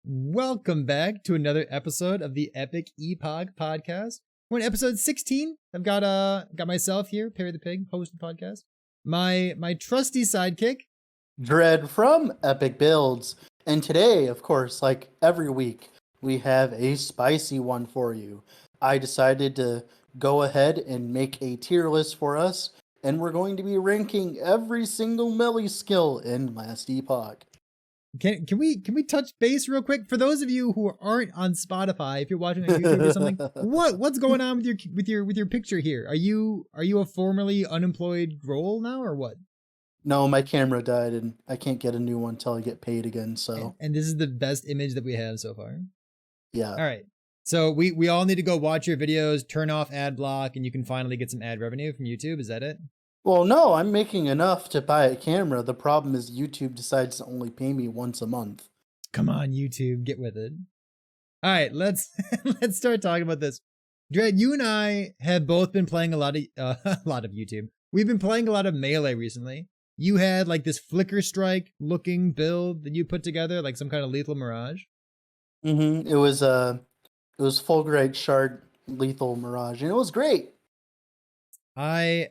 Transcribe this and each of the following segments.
Welcome back to another episode of the Epic Epoch podcast. We're in episode 16. I've got myself here, PerryThePig, host of the podcast. My trusty sidekick, Dread from Epic Builds. And today, of course, like every week, we have a spicy one for you. I decided to go ahead and make a tier list for us, and we're going to be ranking every single melee skill in Last Epoch. Can we touch base real quick for those of you who aren't on Spotify? If you're watching on YouTube or something, what's going on with your picture here? Are you a formerly unemployed Grohl now or what? No, my camera died and I can't get a new one until I get paid again. So and this is the best image that we have so far. Yeah. All right. So we all need to go watch your videos, turn off ad block, and you can finally get some ad revenue from YouTube. Is that it? Well, no, I'm making enough to buy a camera. The problem is YouTube decides to only pay me once a month. Come on, YouTube, get with it. All right, let's start talking about this. Dread, you and I have both been playing a lot of YouTube. We've been playing a lot of Melee recently. You had like this Flicker Strike looking build that you put together, like some kind of lethal mirage. Mm-hmm. It was Fulgurite Shard lethal mirage, and it was great. On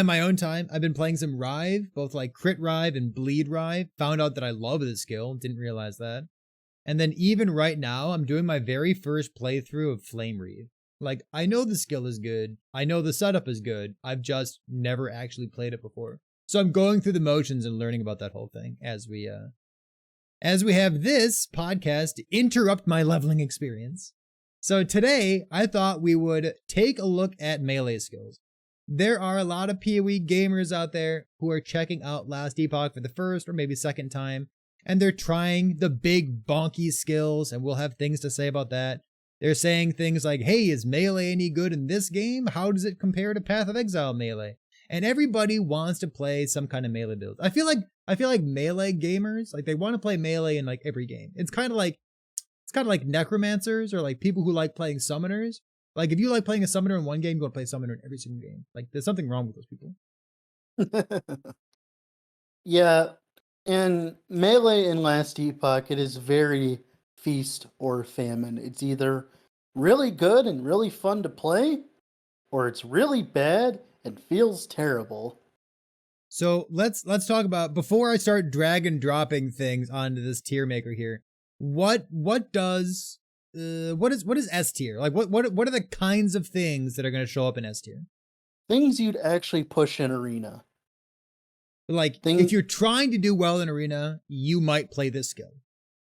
my own time, I've been playing some Rive, both like Crit Rive and Bleed Rive. Found out that I love this skill, didn't realize that. And then even right now, I'm doing my very first playthrough of Flame Reave. Like, I know the skill is good, I know the setup is good, I've just never actually played it before. So I'm going through the motions and learning about that whole thing as we have this podcast to interrupt my leveling experience. So today, I thought we would take a look at melee skills. There are a lot of PoE gamers out there who are checking out Last Epoch for the first or maybe second time, and they're trying the big bonky skills, and we'll have things to say about that. They're saying things like, hey, is melee any good in this game? How does it compare to Path of Exile melee? And everybody wants to play some kind of melee build. I feel like melee gamers, like they want to play melee in like every game. It's kind of like necromancers or like people who like playing summoners. Like, if you like playing a summoner in one game, you want to play summoner in every single game. Like, there's something wrong with those people. Yeah, and melee in Last Epoch, it is very feast or famine. It's either really good and really fun to play, or it's really bad and feels terrible. So let's talk about, before I start drag and dropping things onto this tier maker here, what is S tier? Like what are the kinds of things that are going to show up in S tier? Things you'd actually push in arena. Like if you're trying to do well in arena, you might play this skill.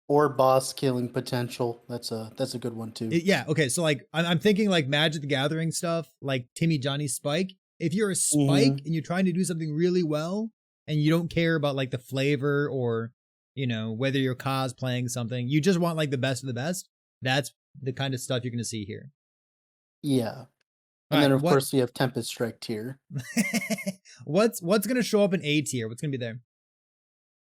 Or boss killing potential. That's a good one too. Yeah. Okay. So like I'm thinking like Magic the Gathering stuff, like Timmy Johnny Spike. If you're a Spike and you're trying to do something really well, and you don't care about like the flavor or whether you're cosplaying something, you just want like the best of the best. That's the kind of stuff you're going to see here. Yeah. And then, of course, we have Tempest Strike tier. What's going to show up in A tier? What's going to be there?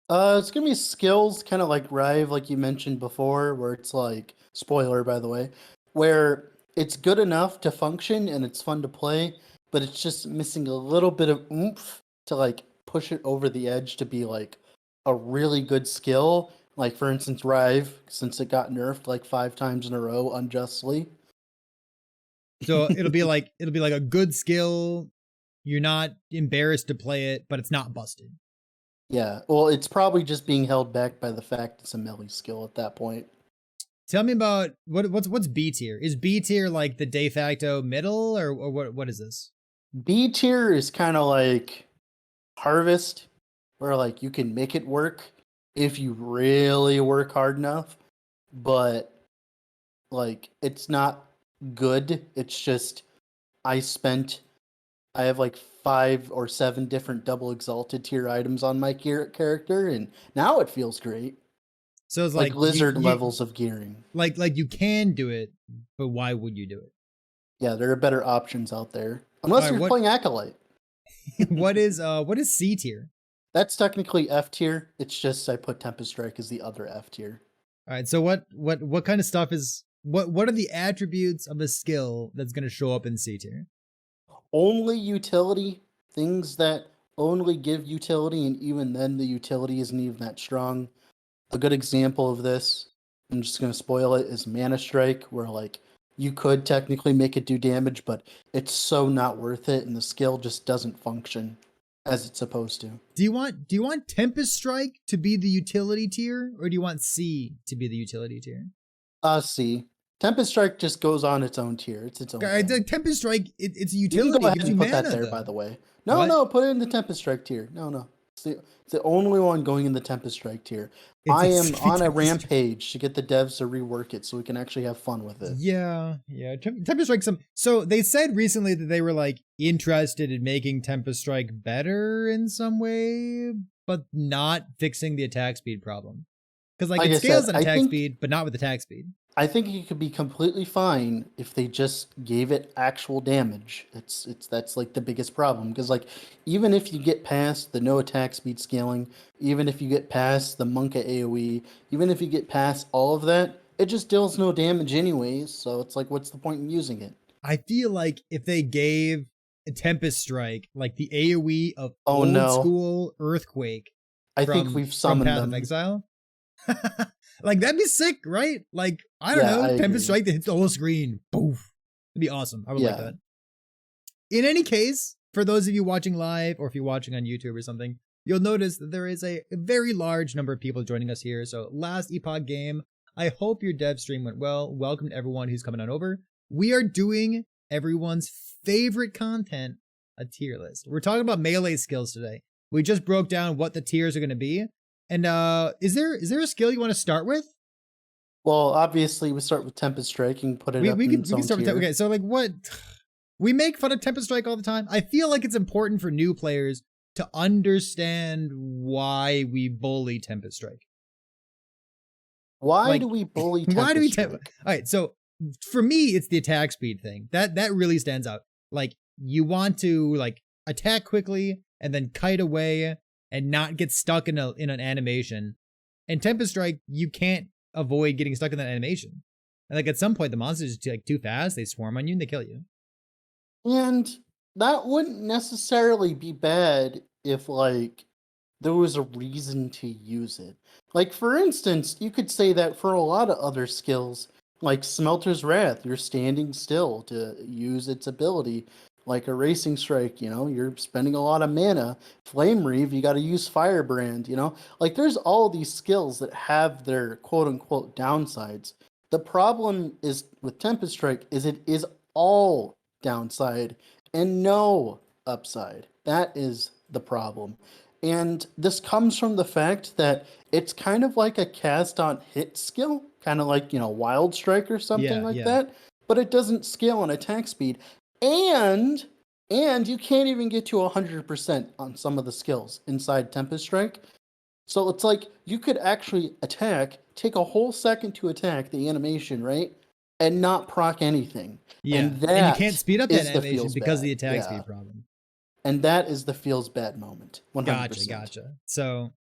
It's going to be skills, kind of like Rive, like you mentioned before, where it's like, spoiler, by the way, where it's good enough to function and it's fun to play, but it's just missing a little bit of oomph to, like, push it over the edge to be, like, a really good skill. Like, for instance, Rive, since it got nerfed like 5 times in a row unjustly. So it'll be like a good skill. You're not embarrassed to play it, but it's not busted. Yeah, well, it's probably just being held back by the fact it's a melee skill at that point. Tell me about what's B tier? Is B tier like the de facto middle, or what is this? B tier is kind of like Harvest, where like you can make it work if you really work hard enough, but like it's not good. It's just I have like 5 or 7 different double exalted tier items on my character, and now it feels great. So it's like lizard levels of gearing. Like you can do it, but why would you do it? Yeah, there are better options out there. Unless you're playing Acolyte. What is C tier? That's technically F tier. It's just I put Tempest Strike as the other F tier. All right. So what kind of stuff is what are the attributes of a skill that's going to show up in C tier? Only utility, things that only give utility, and even then the utility isn't even that strong. A good example of this I'm just gonna spoil it, is Mana Strike, where like you could technically make it do damage, but it's so not worth it, and the skill just doesn't function as it's supposed to. Do you want Tempest Strike to be the utility tier, or do you want C to be the utility tier? See, Tempest Strike just goes on its own tier. It's its own thing. The Tempest Strike, it's a You can utility. go It ahead gives and you put that mana, there, though. by the way. No, What? no, put it in the Tempest Strike tier. No. It's the only one going in the Tempest Strike tier. I am It's on a Tempest- rampage to get the devs to rework it so we can actually have fun with it. Yeah. Tempest Strike. So they said recently that they were like interested in making Tempest Strike better in some way, but not fixing the attack speed problem. Because like Like it I scales said, on I attack think speed, but not with attack speed. I think it could be completely fine if they just gave it actual damage. That's like the biggest problem, because like even if you get past the no attack speed scaling, even if you get past the Monka AoE, even if you get past all of that, it just deals no damage anyways. So it's like, what's the point in using it? I feel like if they gave a Tempest Strike like the AoE of Oh old no, school Earthquake I think we've from summoned Path of them. Exile, like that'd be sick, right? Like I don't Yeah, know, I Tempest agree. Strike that hits the whole screen, poof, it'd be awesome. I would like Yeah. that. In any case, for those of you watching live or if you're watching on YouTube or something, you'll notice that there is a very large number of people joining us here. So Last Epoch game, I hope your dev stream went well. Welcome to everyone who's coming on over. We are doing everyone's favorite content, a tier list. We're talking about melee skills today. We just broke down what the tiers are going to be. And is there a skill you want to start with? Well, obviously we start with Tempest Strike and put it up We in can its own start with tier. okay. So like what we make fun of Tempest Strike all the time. I feel like it's important for new players to understand why we bully Tempest Strike. Why Like, do we bully why do we? Tempest All Strike? right, so for me, it's the attack speed thing that really stands out. Like you want to like attack quickly and then kite away and not get stuck in an animation. And Tempest Strike, you can't avoid getting stuck in that animation. And like at some point, the monsters are like too fast. They swarm on you and they kill you. And that wouldn't necessarily be bad if like there was a reason to use it. Like for instance, you could say that for a lot of other skills, like Smelter's Wrath, you're standing still to use its ability. Like a Racing Strike, you're spending a lot of mana. Flame Reave, you got to use Firebrand, Like there's all these skills that have their quote unquote downsides. The problem is with Tempest Strike is it is all downside and no upside. That is the problem. And this comes from the fact that it's kind of like a cast on hit skill, kind of like, Wild Strike or something like Yeah. that, but it doesn't scale on attack speed. And you can't even get to 100% on some of the skills inside Tempest Strike. So it's like you could actually attack, take a whole second to attack the animation, right? And not proc anything. Yeah. And And you that can't speed up that is the animation feels because of the bad. attack Yeah. speed problem. And that is the feels bad moment. 100%. Gotcha. So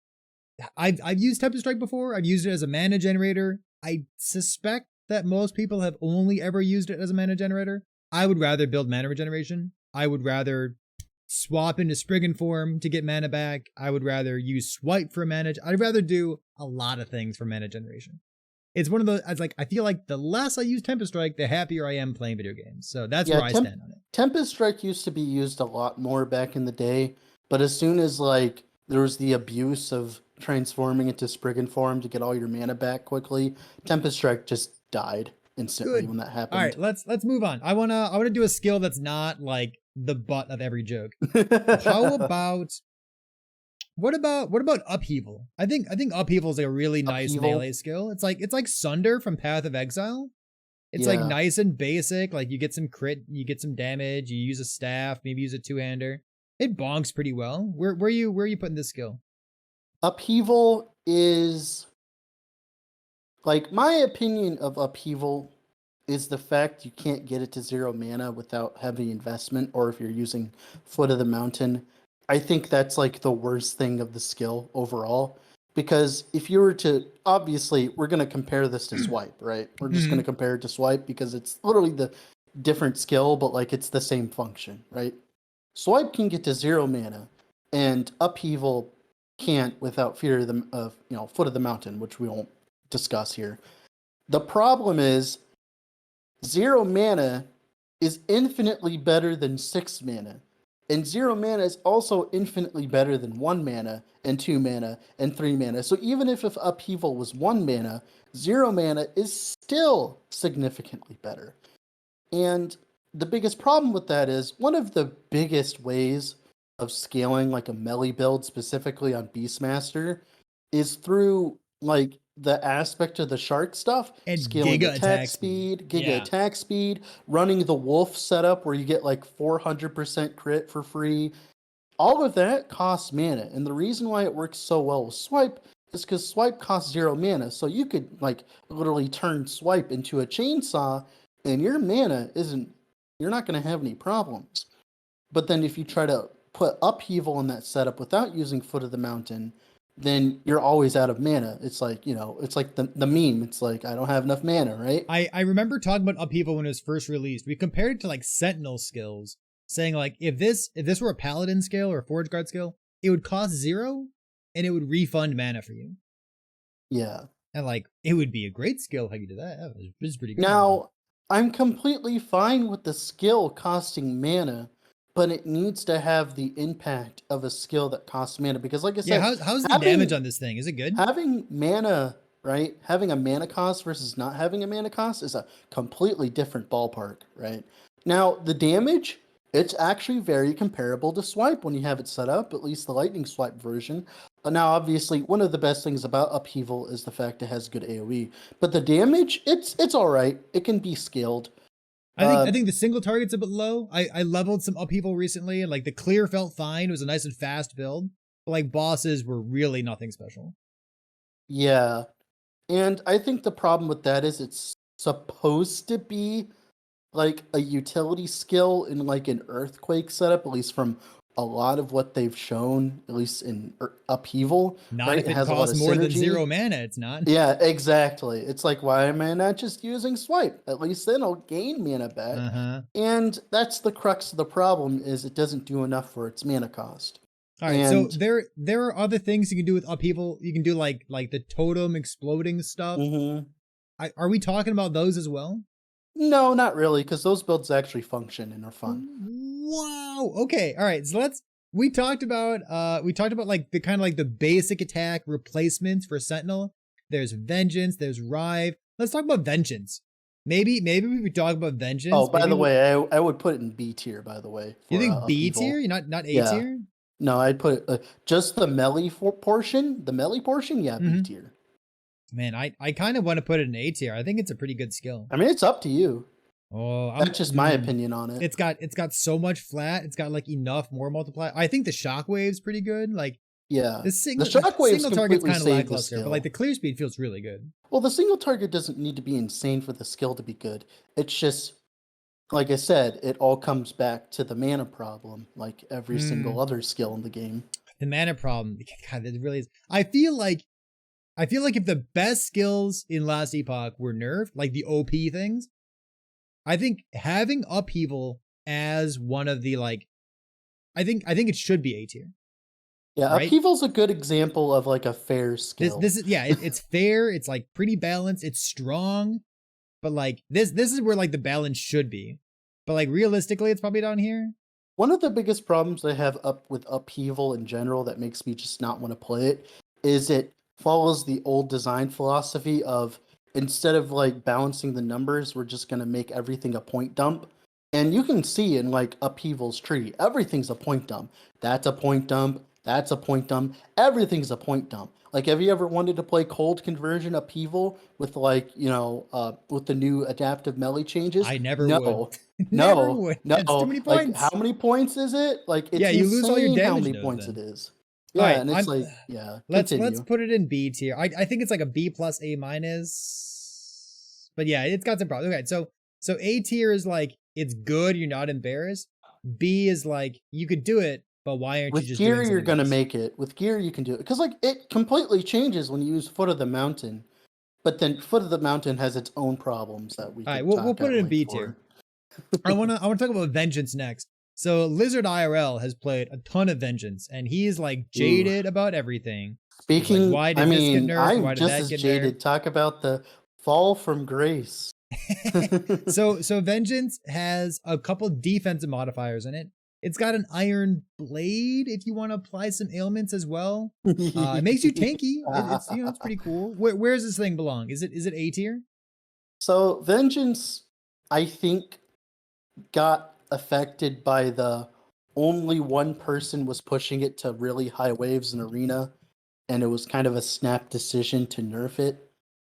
I've used Tempest Strike before. I've used it as a mana generator. I suspect that most people have only ever used it as a mana generator. I would rather build mana regeneration. I would rather swap into Spriggan form to get mana back. I would rather use swipe for mana. I'd rather do a lot of things for mana generation. It's one of those, I feel like the less I use Tempest Strike, the happier I am playing video games. So that's where I stand on it. Tempest Strike used to be used a lot more back in the day, but as soon as like there was the abuse of transforming into Spriggan form to get all your mana back quickly, Tempest Strike just died instantly when that happened. All right, let's move on. I wanna do a skill that's not like the butt of every joke. How about what about upheaval? I think upheaval is like a really nice melee skill. It's like Sunder from Path of Exile. It's like nice and basic. Like you get some crit, you get some damage, you use a staff, maybe use a two-hander. It bonks pretty well. Where are you putting this skill? Upheaval is like my opinion of upheaval is the fact you can't get it to 0 mana without heavy investment, or if you're using Foot of the Mountain. I think that's like the worst thing of the skill overall. Because if you were to, obviously, we're going to compare this to Swipe, right? We're just going to compare it to Swipe because it's literally the different skill, but like it's the same function, right? Swipe can get to 0 mana, and Upheaval can't without fear of Foot of the Mountain, which we won't discuss here. The problem is 0 mana is infinitely better than 6 mana. And 0 mana is also infinitely better than 1 mana and 2 mana and 3 mana. So even if Upheaval was 1 mana, 0 mana is still significantly better. And the biggest problem with that is one of the biggest ways of scaling like a melee build specifically on Beastmaster is through like the aspect of the shark stuff, And scaling giga attack attack speed. speed, giga Yeah. attack speed, running the wolf setup where you get like 400% crit for free. All of that costs mana. And the reason why it works so well with Swipe is because Swipe costs 0 mana. So you could like literally turn Swipe into a chainsaw and your mana isn't, you're not going to have any problems. But then if you try to put Upheaval in that setup without using Foot of the Mountain, then you're always out of mana. It's like, you know, it's like the meme. It's like, I don't have enough mana, right? I remember talking about Upheaval when it was first released. We compared it to like Sentinel skills, saying like if this were a Paladin skill or a Forge Guard skill, it would cost 0 and it would refund mana for you. Yeah. And like it would be a great skill if I could do that. That was pretty good. Now, I'm completely fine with the skill costing mana, but it needs to have the impact of a skill that costs mana. Because like I said, yeah, how's the damage on this thing? Is it good? having mana, right? Having a mana cost versus not having a mana cost is a completely different ballpark, right? Now, the damage, it's actually very comparable to Swipe when you have it set up, at least the Lightning Swipe version. Now, obviously, one of the best things about Upheaval is the fact it has good AoE. But the damage, it's all right. It can be scaled. I think the single target's a bit low. I leveled some Upheaval recently, and like the clear felt fine. It was a nice and fast build. But like bosses were really nothing special. Yeah. And I think the problem with that is it's supposed to be like a utility skill in like an earthquake setup, at least from a lot of what they've shown, at least in Upheaval. Not right? if it has a lot costs of more than synergy. 0 mana, it's not. Yeah, exactly. It's like, why am I not just using Swipe? At least then I'll gain mana back. Uh-huh. And that's the crux of the problem is it doesn't do enough for its mana cost. All right, And so there are other things you can do with Upheaval. You can do like the totem exploding stuff. Are we talking about those as well? No, not really, because those builds actually function and are fun. Wow. Okay. All right. So we talked about like the kind of like the basic attack replacements for Sentinel. There's Vengeance, there's Rive. Let's talk about Vengeance. Maybe we could talk about Vengeance. Oh, by the way, I would put it in B tier, by the way. You think B tier? You're not A tier? No, I'd put just the melee portion. The melee portion, yeah, B tier. Man, I kind of want to put it in A tier. I think it's a pretty good skill. I mean, it's up to you. Oh, that's just my opinion on it. It's got so much flat. It's got like enough more multiply. I think the shockwave's pretty good. Like yeah, the single target's kind of lackluster, but like the clear speed feels really good. Well, the single target doesn't need to be insane for the skill to be good. It's just like I said, it all comes back to the mana problem, like every single other skill in the game. The mana problem, God, it really is. I feel like if the best skills in Last Epoch were nerfed, like the OP things, I think having Upheaval as one of the like, I think it should be A tier. Yeah, right? Upheaval's a good example of like a fair skill. This is it's fair. It's like pretty balanced. It's strong, but like this is where like the balance should be. But like realistically, it's probably down here. One of the biggest problems I have with Upheaval in general that makes me just not want to play it is it follows the old design philosophy of instead of like balancing the numbers, we're just going to make everything a point dump. And you can see in like Upheaval's tree, everything's a point dump. That's a point dump. That's a point dump. Everything's a point dump. Like, have you ever wanted to play cold conversion Upheaval with like, you know, with the new adaptive melee changes? I never would. No, would. That's too many points. Like, how many points is it? Like, it's you lose all your damage. How many points then. it is? Yeah, right, and it's like, yeah. Let's put it in B tier. I think it's like a B plus A minus. But yeah, it's got some problems. Okay, so A tier is like it's good. You're not embarrassed. B is like you could do it, but why aren't you just gear? Doing You're gonna make it with gear. You can do it because like it completely changes when you use Foot of the Mountain. But then Foot of the Mountain has its own problems that we. All right, we'll put it in B tier. I want to talk about Vengeance next. So Lizard IRL has played a ton of Vengeance, and he's like jaded about everything. Speaking, like, why did this get nerfed? I'm why did just that as get jaded. nerfed? Talk about the Fall from grace. So Vengeance has a couple defensive modifiers in it. It's got an iron blade if you want to apply some ailments as well. It makes you tanky. It's it's pretty cool. Where does this thing belong? Is it A tier? So Vengeance, I think, got affected by the only one person was pushing it to really high waves in arena, and it was kind of a snap decision to nerf it.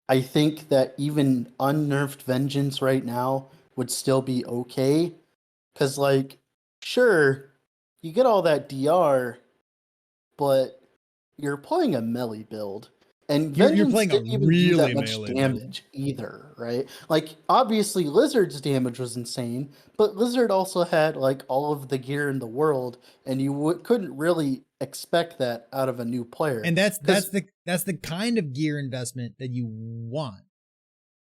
I think that even unnerfed Vengeance right now would still be okay. Because, like, sure, you get all that DR, but you're playing a melee build. And You're Vengeance playing a didn't even do really that much melee damage either, right? Like, obviously, Lizard's damage was insane, but Lizard also had, like, all of the gear in the world, and you couldn't really expect that out of a new player. And that's the kind of gear investment that you want.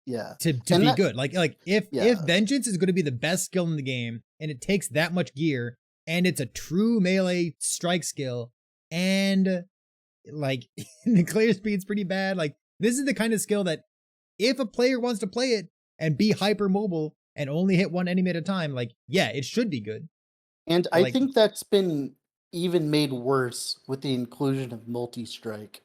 Yeah. To be good. Like if Vengeance is going to be the best skill in the game and it takes that much gear and it's a true melee strike skill and like the clear speed's pretty bad, like this is the kind of skill that if a player wants to play it and be hyper mobile and only hit one enemy at a time, like yeah, it should be good. And I think that's been even made worse with the inclusion of Multistrike.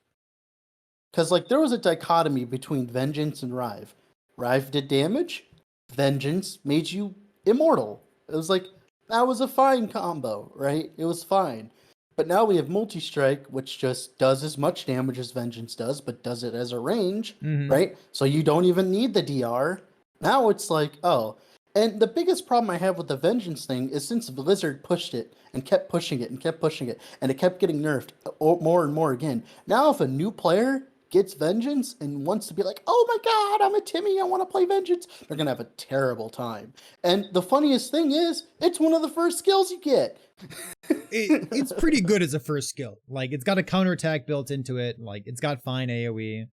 Because, like, there was a dichotomy between Vengeance and Rive. Rive did damage, Vengeance made you immortal. It was like, that was a fine combo, right? It was fine. But now we have Multistrike, which just does as much damage as Vengeance does, but does it as a range, right? So you don't even need the DR. Now it's like, oh. And the biggest problem I have with the Vengeance thing is since Blizzard pushed it and kept pushing it and kept pushing it, and it kept getting nerfed more and more again. Now if a new player gets Vengeance and wants to be like, oh my god, I'm a Timmy, I want to play Vengeance, they're going to have a terrible time. And the funniest thing is, it's one of the first skills you get. It's pretty good as a first skill. Like, it's got a counterattack built into it. Like, it's got fine AoE.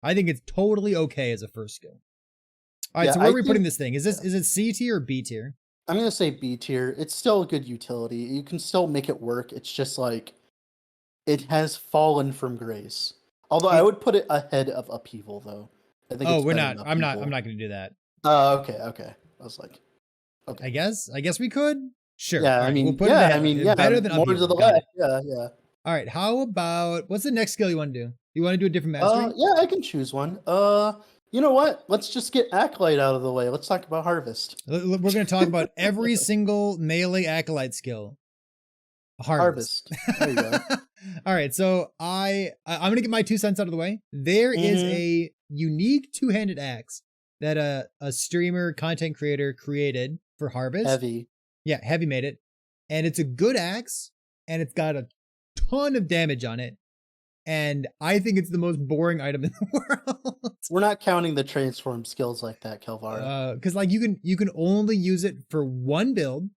I think it's totally okay as a first skill. All right, so where are we putting this thing? Is it C tier or B tier? I'm going to say B tier. It's still a good utility. You can still make it work. It's just like, it has fallen from grace. Although I would put it ahead of Upheaval, though. I think. Oh, we're not. I'm not going to do that. Oh, okay. I was like, okay. I guess we could. Sure. Yeah, right, I mean, we'll put it better than more Upheaval. to the left. Yeah. All right. How about what's the next skill you want to do? You want to do a different mastery? Yeah, I can choose one. You know what? Let's just get Acolyte out of the way. Let's talk about Harvest. We're going to talk about every single melee Acolyte skill. Harvest. There you go. All right, so I'm gonna get my 2 cents out of the way. There is a unique two-handed axe that a streamer content creator created for Harvest. Heavy. Yeah, Heavy made it. And it's a good axe, and it's got a ton of damage on it. And I think it's the most boring item in the world. We're not counting the transform skills like that, Kelvara. Because like you can only use it for one build.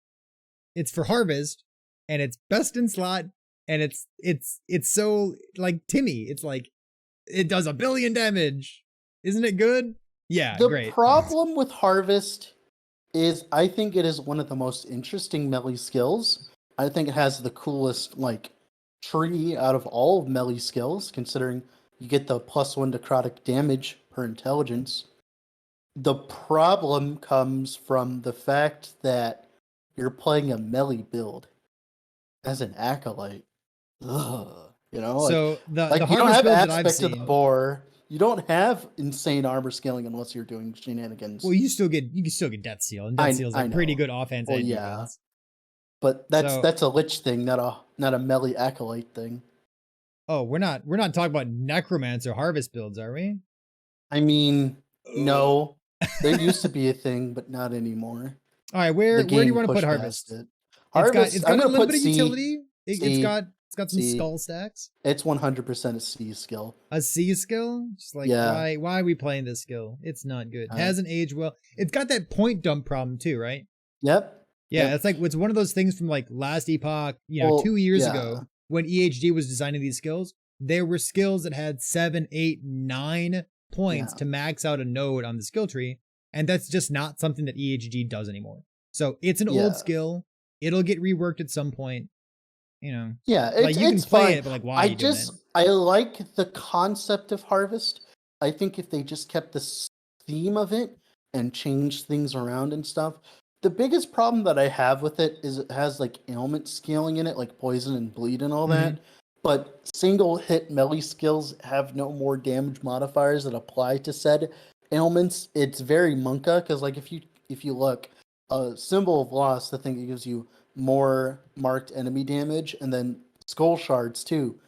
It's for Harvest, and it's best in slot, and it's so like Timmy. It's like it does 1 billion damage. Isn't it good? Yeah, great. The problem with Harvest is I think it is one of the most interesting melee skills. I think it has the coolest like tree out of all of melee skills, considering you get the +1 necrotic damage per intelligence. The problem comes from the fact that you're playing a melee build as an Acolyte. Ugh, you know, so the you don't have that I've aspect of the seen, boar. You don't have insane armor scaling unless you're doing shenanigans. Well, you can still get Death Seal, and Death Seal's a pretty good offense. Well, yeah, but that's a Lich thing, not a melee Acolyte thing. Oh, we're not talking about Necromancer Harvest builds, are we? I mean, no. There used to be a thing, but not anymore. All right, where do you want to put Harvest? It's got a little bit of utility. It's got some skull stacks. It's 100% a C skill. A C skill? Just like why are we playing this skill? It's not good. It hasn't aged well. It's got that point dump problem too, right? Yep. Yeah, it's like it's one of those things from like Last Epoch, 2 years ago when EHD was designing these skills. There were skills that had 7, 8, 9 points to max out a node on the skill tree, and that's just not something that EHD does anymore. So it's an old skill. It'll get reworked at some point. Yeah, like you can play fine. it, but like why? I like the concept of Harvest. I think if they just kept theme of it and change things around and stuff. The biggest problem that I have with it is it has like ailment scaling in it, like poison and bleed and all Mhm. that. But single hit melee skills have no more damage modifiers that apply to said ailments. It's very monka because like if you look, symbol of loss, the thing that gives you more marked enemy damage, and then skull shards too.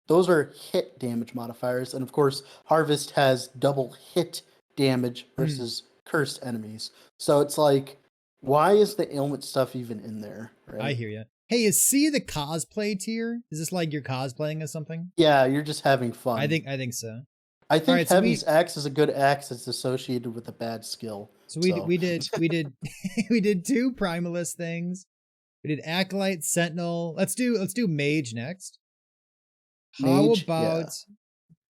Those are hit damage modifiers, and of course, Harvest has double hit damage Mm. versus cursed enemies. So it's like, why is the ailment stuff even in there, I right? hear you. Hey, is C the cosplay tier? Is this like you're cosplaying as something? Yeah, you're just having I fun. think I think so. I All think right, so Heavy's axe is a good axe that's associated with a bad skill. we So, we did we did 2 primalist things. We did acolyte, sentinel. Let's do mage next. How mage, yeah. about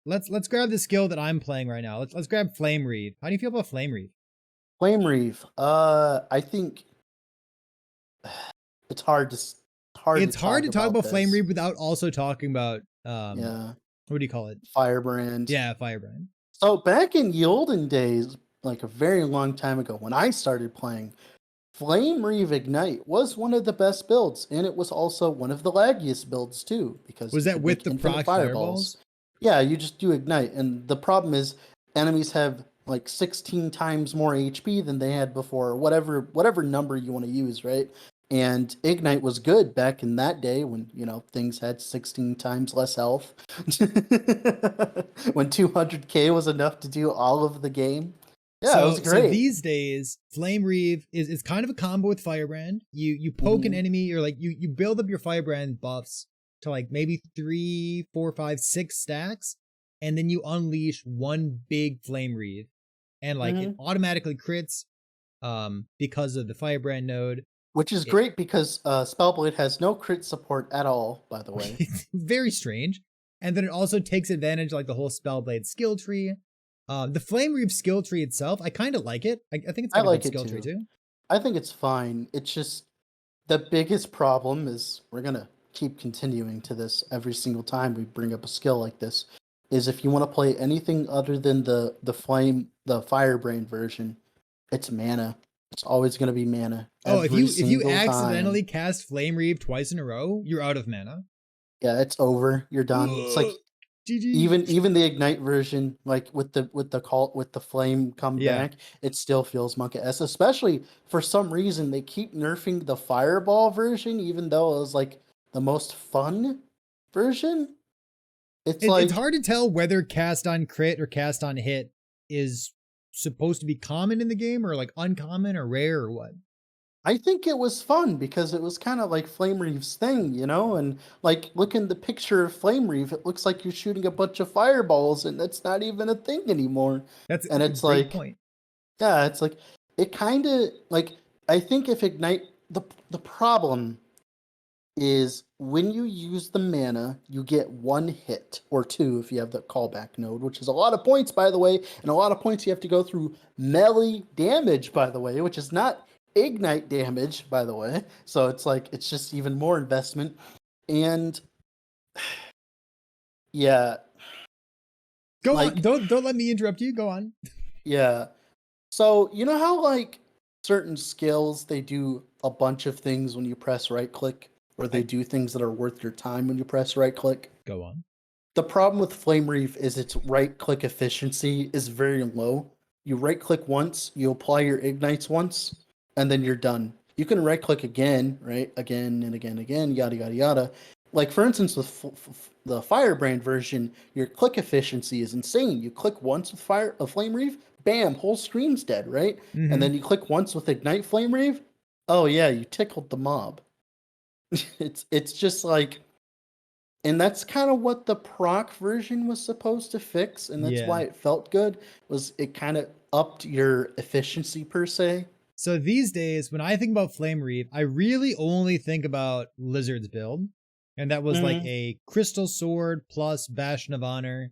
let's grab the skill that I'm playing right now. Let's grab flame reave. How do you feel about flame reave? Flame Reeve. I think it's hard to It's hard talk to talk about about flame this. reave without also talking about Yeah, what do you call it? Firebrand. Yeah, firebrand. So back in the olden days, like a very long time ago, when I started playing, Flame Reeve Ignite was one of the best builds, and it was also one of the laggiest builds too, because Was you that could with make the infinite proc fireballs. fireballs? Yeah, you just do Ignite, and the problem is enemies have like 16 times more HP than they had before, whatever number you want to use, right? And Ignite was good back in that day when, things had 16 times less health. When 200k was enough to do all of the game. Yeah, it was So great. these days, Flame Reave is kind of a combo with Firebrand. You poke an Mhm. enemy, or like you build up your Firebrand buffs to like maybe 3, 4, 5, 6 stacks, and then you unleash one big Flame Reave, and like it Mhm. automatically crits because of the Firebrand node. Which is It, great because Spellblade has no crit support at all, by the way. it's very strange. And then it also takes advantage like the whole Spellblade skill tree. The Flame Reave skill tree itself, I kind of like it. I think it's I got a good like it skill tree too. too. I think it's fine. It's just the biggest problem is we're gonna keep continuing to this every single time we bring up a skill like this. Is if you want to play anything other than the Firebrain version, it's mana. It's always gonna be mana Oh, every if you single time. accidentally cast Flame Reave twice in a row, you're out of mana. Yeah, it's over. You're done. It's like GG. even the Ignite version, like with the flame come Yeah. back, it still feels Monka S. Especially for some reason they keep nerfing the Fireball version, even though it was like the most fun version. It's It's like hard to tell whether cast on crit or cast on hit is supposed to be common in the game or like uncommon or rare or what. I think it was fun because it was kind of like Flame Reeve's thing, and like look in the picture of Flame Reeve, it looks like you're shooting a bunch of fireballs, and that's not even a thing anymore. And That's a it's great like, point. yeah, it's like it kind of like I think if Ignite the problem is when you use the mana, you get one hit or two if you have the callback node, which is a lot of points by the way, and a lot of points you have to go through melee damage by the way, which is not Ignite damage by the way. So it's like it's just even more investment. And yeah, Go on. like Don't let me interrupt you. Go on. yeah. So you know how like certain skills they do a bunch of things when you press right click, or they I do things that are worth your time when you press right click? go on. The problem with Flame Reef is its right click efficiency is very low. You right click once, you apply your ignites once, and then you're done. You can right click again, right? Again and again, again, yada, yada, yada. Like, for instance, with the Firebrand version, your click efficiency is insane. You click once with a Flame Reef, bam, whole screen's dead, right? And Mm-hmm. then you click once with Ignite Flame Reef, oh yeah, you tickled the mob. It's just like, and that's kind of what the proc version was supposed to fix, and that's Yeah. why it felt good. Was it kind of upped your efficiency per se? So these days, when I think about Flame Reave, I really only think about Lizard's build. And that was like Mm-hmm. a Crystal Sword plus Bastion of Honor,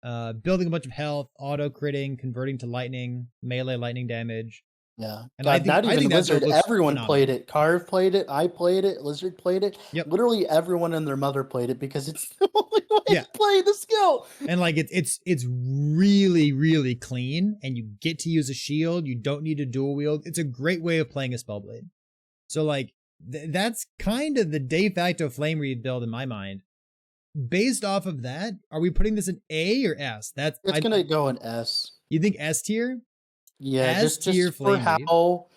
building a bunch of health, auto critting, converting to lightning, melee lightning damage. Yeah. And God, not I even think that build Lizard. looks Everyone phenomenal. played it. Carve played it. I played it. Lizard played it. Yep. Literally everyone and their mother played it because it's the only way Yeah. to play the skill. And like it's really, really clean, and you get to use a shield. You don't need to dual wield. It's a great way of playing a Spellblade. So like that's kind of the de facto Flame Reed build in my mind. Based off of that, are we putting this in A or S? It's gonna go in S. You think S tier? Yeah, S tier just for Flame Reed. how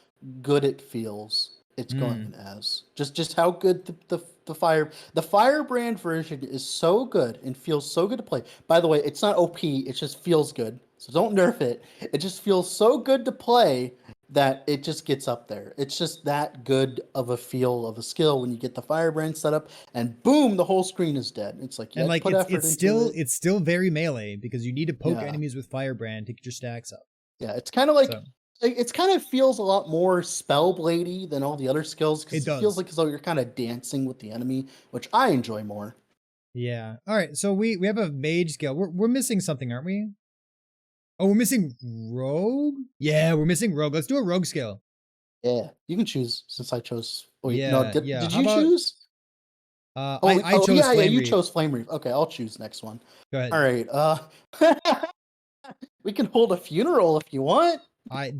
good it feels. It's going in S. Just how good the firebrand version is so good and feels so good to play. By the way, it's not OP, it just feels good. So don't nerf it. It just feels so good to play that it just gets up there. It's just that good of a feel of a skill when you get the firebrand set up and boom, the whole screen is dead. It's like you And had to like put effort into it. it's still very melee because you need to poke Yeah. enemies with Firebrand to get your stacks up. Yeah, it's kind of like So it's kind of feels a lot more spellbladey than all the other skills because it it feels does. like as though you're kind of dancing with the enemy, which I enjoy more. Yeah. All right. So we have a mage skill. We're missing something, aren't we? Oh, we're missing rogue. Yeah, we're missing rogue. Let's do a rogue skill. Yeah, you can choose since I chose. Wait, Yeah. no, Yeah. did How you about choose? I chose yeah, Flame you Reed. chose Flame Reef. Okay, I'll choose next one. Go ahead. All right. We can hold a funeral if you want.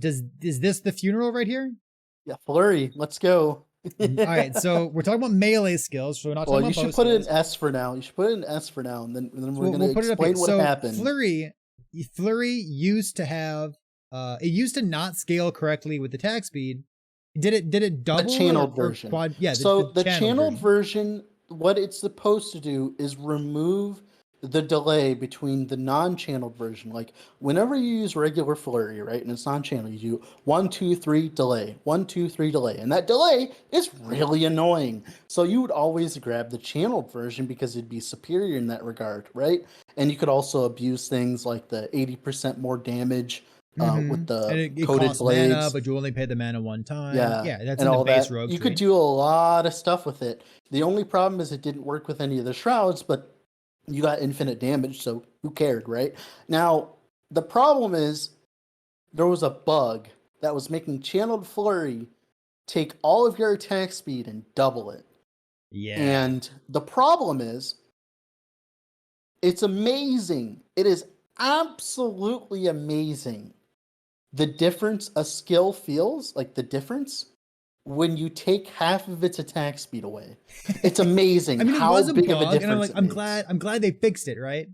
Is this the funeral right here? Yeah, Flurry, let's go. All right, so we're talking about melee skills, so we're not talking Well, about you should bow put it in skills. S for now. You should put it in S for now, and then we're So gonna we'll put it up here. explain what So happened. Flurry used to have it used to not scale correctly with attack speed. Did it double The channeled or version. quad? Yeah, So the channeled channeled version, what it's supposed to do is remove the delay between the non-channeled version. Like whenever you use regular Flurry, right, and it's non-channel, you do 1, 2, 3 delay, 1, 2, 3 delay, and that delay is really annoying. So you would always grab the channeled version because it'd be superior in that regard, right? And you could also abuse things like the 80% more damage with And the it coated costs mana, blades. but you only pay the mana one time. Yeah, Yeah, that's and in the all base that. rogue You tree. could do a lot of stuff with it. The only problem is it didn't work with any of the shrouds, but you got infinite damage, so who cared, right? Now, the problem is there was a bug that was making channeled flurry take all of your attack speed and double it. Yeah. And the problem is it's amazing. It is absolutely amazing the difference a skill feels, like the difference when you take half of its attack speed away. It's amazing I mean, it how was a big of a bug, and I'm difference like, it I'm makes. glad they fixed it, right?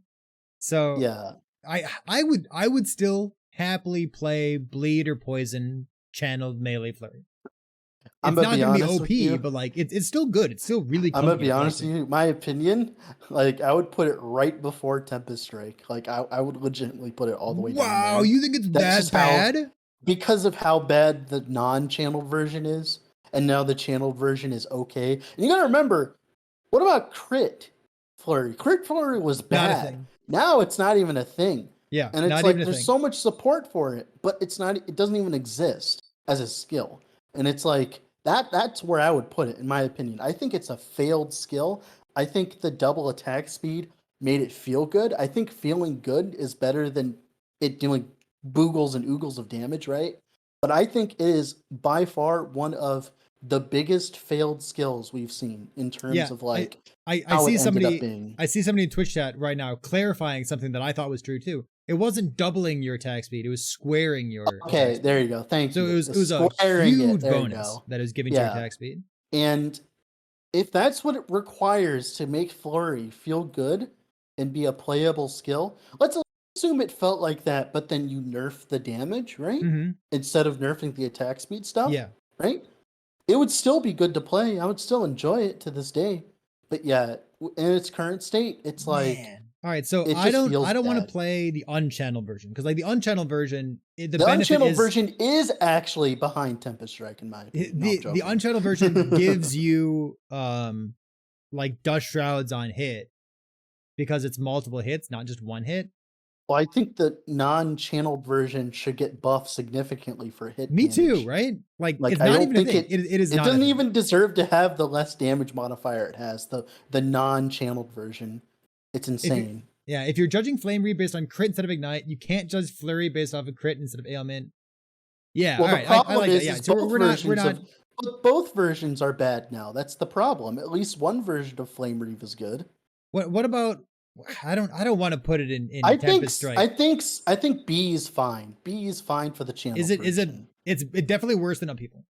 So Yeah. I would still happily play bleed or poison channeled melee flurry. I'm It's gonna not be gonna be honest with OP, you. but like it's still good. It's still really I'm gonna clunky be to play honest too. with you. My opinion, like I would put it right before Tempest Strike. Like I would legitimately put it all the way down Wow, there. you think it's That's that just how, bad? because of how bad the non-channeled version is, and now the channeled version is okay. And you gotta remember, what about crit flurry? Crit flurry was Not a bad. thing. Now it's not even a thing. Yeah, And it's not even like a there's thing. so much support for it, but it's not, it doesn't even exist as a skill. And it's like that's where I would put it in my opinion. I think it's a failed skill. I think the double attack speed made it feel good. I think feeling good is better than it doing boogles and oogles of damage, right? But I think it is by far one of the biggest failed skills we've seen in terms Yeah, of like I how see it ended up somebody being. I see somebody in Twitch chat right now clarifying something that I thought was true too. It wasn't doubling your attack speed; it was squaring your attack Okay, speed. there you go. Thank So you. it was a Squaring it. huge There you bonus go. that is given to your Yeah. attack speed. And if that's what it requires to make Flurry feel good and be a playable skill, let's assume it felt like that, but then you nerf the damage, right? Mm-hmm. Instead of nerfing the attack speed stuff, Yeah. right? It would still be good to play. I would still enjoy it to this day. But yeah, in its current state, it's like Man. All right, so it I just don't feels want to bad. play the unchanneled version because like the unchanneled version, the The benefit unchanneled is version is actually behind Tempest Strike, in my opinion. No, I'm the joking. unchanneled version gives you like dust shrouds on hit because it's multiple hits, not just one hit. Well, I think the non-channeled version should get buffed significantly for hit Me damage. too, right? Like Like it's I not don't even a think thing. It is it not a doesn't thing. even deserve to have the less damage modifier it has. The non-channeled version. It's insane. Yeah, if you're judging Flame Reed based on crit instead of ignite, you can't judge Flurry based off of crit instead of ailment. Yeah, Well, all the right. I problem like that. Yeah. is So both we're not versions of but both versions are bad now. That's the problem. At least one version of Flame Reeve is good. what about I don't want to put it I in think Tempest Strike. I think B is fine. B is fine for the channel Is it version. it's definitely worse than Upheaval.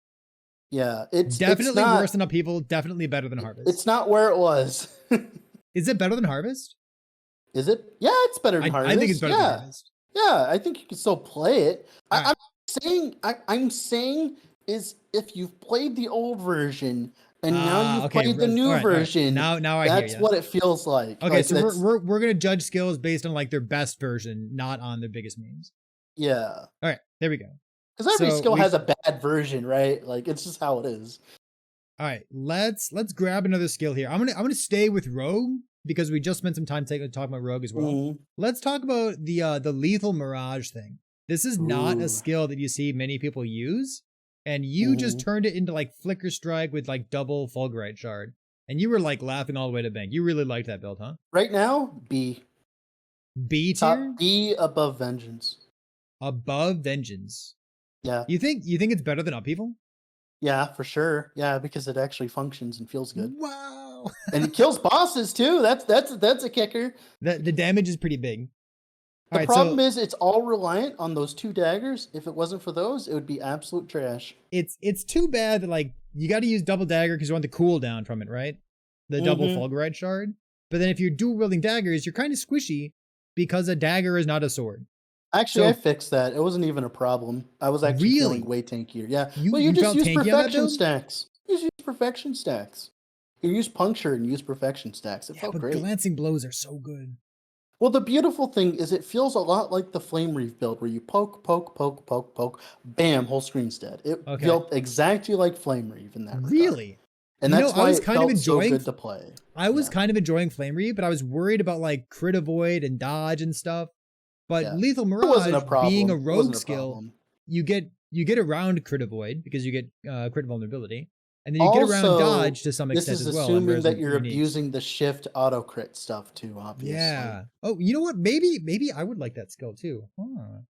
Yeah, it's Definitely not worse than Upheaval, definitely better than Harvest. it's not where it was. Is it better than Harvest? Is it? Yeah, it's better than Harvest. I think it's better than Harvest. Yeah, I think you can still play it. Right. I'm saying is if you've played the old version and now you've Okay. played the new All right. version, Now I hear that's you. what it feels like. Okay, like, so we're gonna judge skills based on like their best version, not on their biggest memes. Yeah. All right, there we go. Because every So skill has a bad version, right? Like it's just how it is. All right, let's grab another skill here. I'm gonna stay with Rogue because we just spent some time talking about Rogue as well. Mhm. Let's talk about the lethal mirage thing. This is not a skill that you see many people use, and you just turned it into like Flicker Strike with like double Fulgurite Shard, and you were like laughing all the way to bank. You really liked that build, huh? Right now, B. B Top tier? B above Vengeance. Above Vengeance. Yeah. You think it's better than Upheaval? Yeah, for sure. Yeah, because it actually functions and feels good. Wow. And it kills bosses too. That's a kicker. The damage is pretty big. The problem is it's all reliant on those 2 daggers. If it wasn't for those, it would be absolute trash. It's too bad that like you got to use double dagger because you want the cooldown from it, right? The double Fulgurite Shard. But then if you're dual wielding daggers, you're kind of squishy because a dagger is not a sword. Actually, I fixed that. It wasn't even a problem. I was actually feeling way tankier. Yeah. You just use perfection stacks. You just use perfection stacks. You use puncture and use perfection stacks. It felt great. Glancing blows are so good. Well, the beautiful thing is it feels a lot like the Flame Reeve build where you poke, bam, whole screen's dead. It felt exactly like Flame Reeve in that regard. Really? And that's why it felt so good to play. I was kind of enjoying Flame Reeve, but I was worried about like crit avoid and dodge and stuff. But Lethal Mirage being a rogue skill, you get around crit avoid because you get crit vulnerability. And then you get around dodge to some extent as well. This is assuming that you're abusing the shift auto crit stuff too, obviously. Yeah. Oh, you know what? Maybe I would like that skill too. Huh. All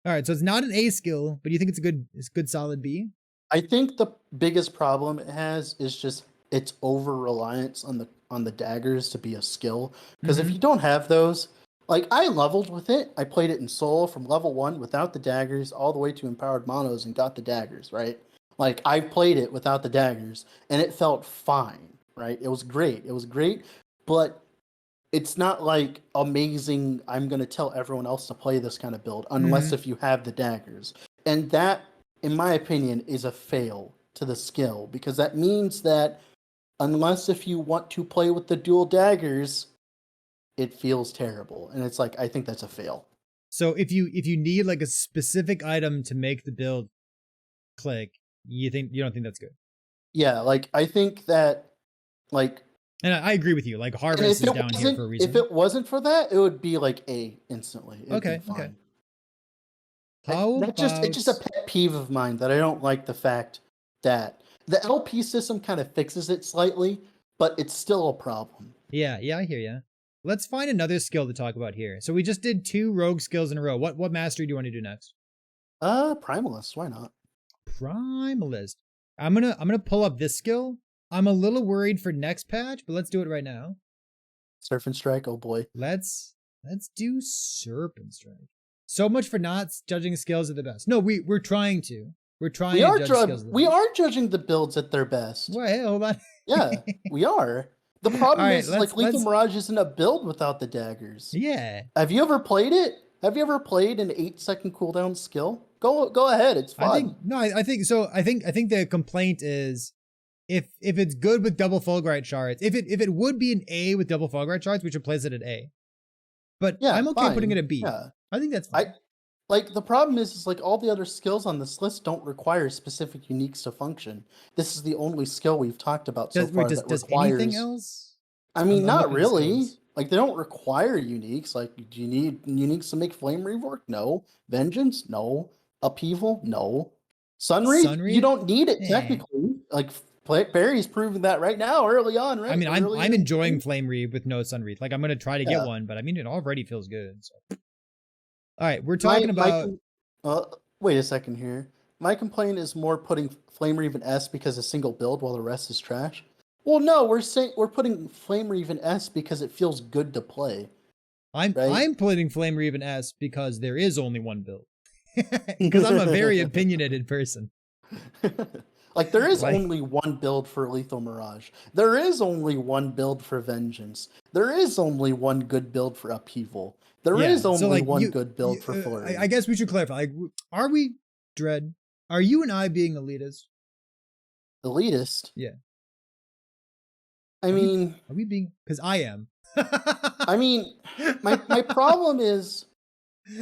right, so it's not an A skill, but you think it's a good solid B? I think the biggest problem it has is just its over reliance on the daggers to be a skill. Because if you don't have those, like I leveled with it, I played it in solo from level 1 without the daggers all the way to empowered monos and got the daggers, right? Like I played it without the daggers and it felt fine, right? It was great, but it's not like amazing. I'm going to tell everyone else to play this kind of build unless if you have the daggers. And that, in my opinion, is a fail to the skill because that means that unless if you want to play with the dual daggers, it feels terrible. And it's like, I think that's a fail. So if you need like a specific item to make the build click, you don't think that's good? Yeah, like I think that like, and I agree with you. Like Harvest is down here for a reason. If it wasn't for that, it would be like A instantly. Okay. It's just a pet peeve of mine that I don't like the fact that the LP system kind of fixes it slightly, but it's still a problem. Yeah, I hear you. Let's find another skill to talk about here. So we just did 2 rogue skills in a row. What mastery do you want to do next? Primalist. Why not? Primalist. I'm gonna pull up this skill. I'm a little worried for next patch, but let's do it right now. Serpent Strike. Oh boy. Let's do Serpent Strike. So much for not judging skills at the best. No, we're trying to. We're trying to judge skills. We are judging the builds at their best. Wait, hey, hold on. Yeah, we are. The problem is like Lethal Mirage isn't a build without the daggers. Yeah. Have you ever played it? Have you ever played an 8-second cooldown skill? Go ahead. It's fun. I think so. I think the complaint is if it's good with double Fulgurite shards, if it would be an A with double Fulgurite shards, we should place it at A. But yeah, I'm okay putting it at B. Yeah. I think that's fine. Like the problem is like all the other skills on this list don't require specific uniques to function. This is the only skill we've talked about so far that requires anything else? I mean, not really. Like they don't require uniques. Like, do you need uniques to make Flame Reeve work? No. Vengeance? No. Upheaval? No. Sunreef? You don't need it technically. Like Perry's proving that right now, early on, right? I mean, I'm enjoying Flame Reeve with no Sunreef. Like I'm gonna try to get one, but I mean, it already feels good. So. All right, we're talking about. Wait a second here. my complaint is more putting Flame Reave in S because a single build while the rest is trash. Well, no, we're putting Flame Reave in S because it feels good to play, right? I'm putting Flame Reave in S because there is only one build. Because I'm a very opinionated person. Like, there is Like- only one build for Lethal Mirage. There is only one build for Vengeance. There is only one good build for Upheaval. There is only one good build for Flurry. I guess we should clarify. Like, are we, Dread? Are you and I being elitist? Elitist? Yeah. I mean, are we being? Because I am. I mean, my problem is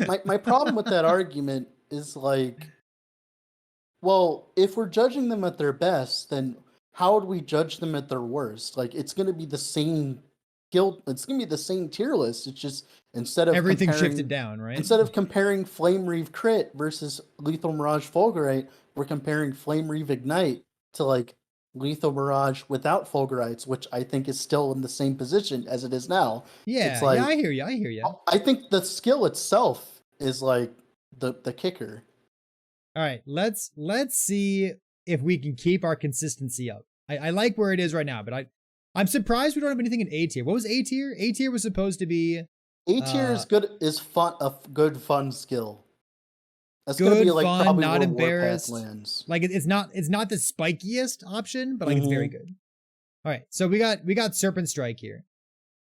my problem with that argument is like, well, if we're judging them at their best, then how would we judge them at their worst? Like, it's going to be the same guild. It's going to be the same tier list. It's just instead of everything shifted down, right? Instead of comparing Flame Reave Crit versus Lethal Mirage Fulgurite, we're comparing Flame Reave Ignite to like Lethal Mirage without Fulgurites, which I think is still in the same position as it is now. Yeah, it's like, yeah, I hear you. I hear you. I think the skill itself is like the kicker. All right, let's see if we can keep our consistency up. I like where it is right now, but I'm surprised we don't have anything in A tier. What was A tier? A tier was supposed to be A tier is good. Is fun a good fun skill. That's good, gonna be like fun, probably not where embarrassed. Warpath lands. Like it's not the spikiest option, but like it's very good. All right, so we got Serpent Strike here.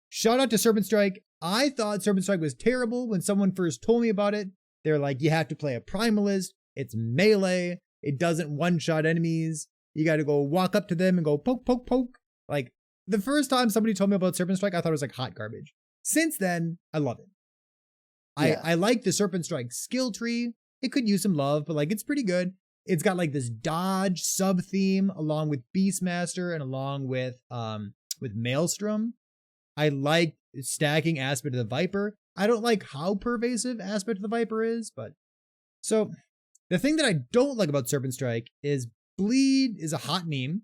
Shout out to Serpent Strike. I thought Serpent Strike was terrible when someone first told me about it. They're like, you have to play a Primalist. It's melee. It doesn't one-shot enemies. You got to go walk up to them and go poke, poke, poke. Like, the first time somebody told me about Serpent Strike, I thought it was like hot garbage. Since then, I love it. Yeah. I like the Serpent Strike skill tree. It could use some love, but like, it's pretty good. It's got like this dodge sub-theme along with Beastmaster and along with Maelstrom. I like stacking Aspect of the Viper. I don't like how pervasive Aspect of the Viper is, but... So, the thing that I don't like about Serpent Strike is Bleed is a hot meme.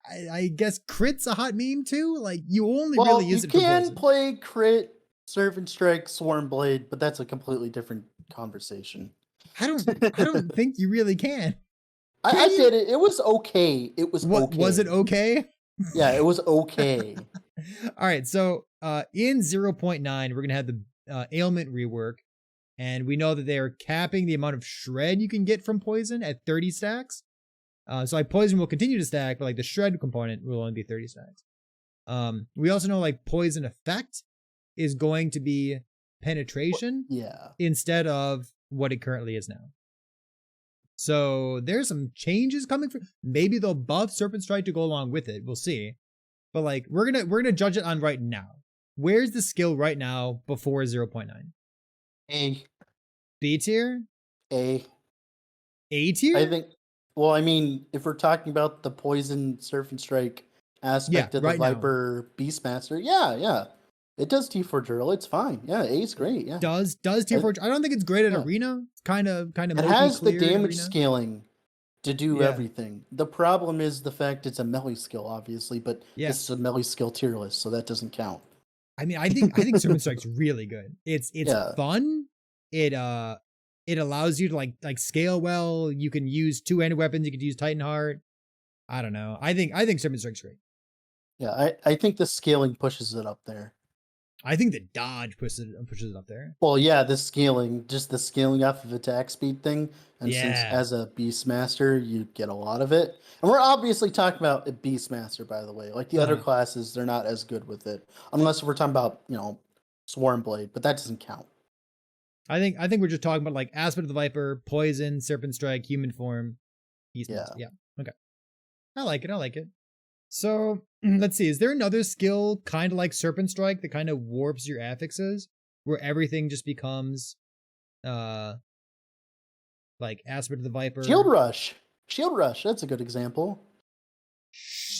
I guess Crit's a hot meme too. Like, you only really use it for poison. You can play Crit, Serpent Strike, Swarm Blade, but that's a completely different conversation. I don't think you really can. I did it. It was okay. It was what, okay. Was it okay? Yeah, it was okay. All right, so in 0.9, we're going to have the ailment rework. And we know that they are capping the amount of shred you can get from poison at 30 stacks. So like poison will continue to stack, but like the shred component will only be 30 stacks. We also know like poison effect is going to be penetration instead of what it currently is now. So there's some changes coming for, maybe they'll buff Serpent Strike to go along with it. We'll see. But like we're gonna judge it on right now. Where's the skill right now before 0.9? A. B tier? A tier? I think. Well, I mean, if we're talking about the poison Serpent Strike aspect of the Viper Beastmaster, yeah, it does T4 drill. It's fine. Yeah, A is great. Yeah, does T4? I don't think it's great at arena. It's kind of. It has the damage scaling to do everything. The problem is the fact it's a melee skill, obviously, but this is a melee skill tier list, so that doesn't count. I mean, I think Serpent Strike's really good. It's fun. It allows you to like scale well. You can use two-handed weapons. You can use Titan Heart. I don't know. I think Serpent Strike's great. Yeah, I think the scaling pushes it up there. I think the dodge pushes it up there. Well, yeah, the scaling off of attack speed thing. And since as a Beastmaster, you get a lot of it. And we're obviously talking about a Beastmaster, by the way. Like the other classes, they're not as good with it. Unless we're talking about, Swarm Blade, but that doesn't count. I think we're just talking about like Aspect of the Viper, Poison, Serpent Strike, Human Form, Beastmaster. Yeah. Okay. I like it. So let's see. Is there another skill kind of like Serpent Strike that kind of warps your affixes, where everything just becomes, like Aspect of the Viper? Shield Rush. That's a good example.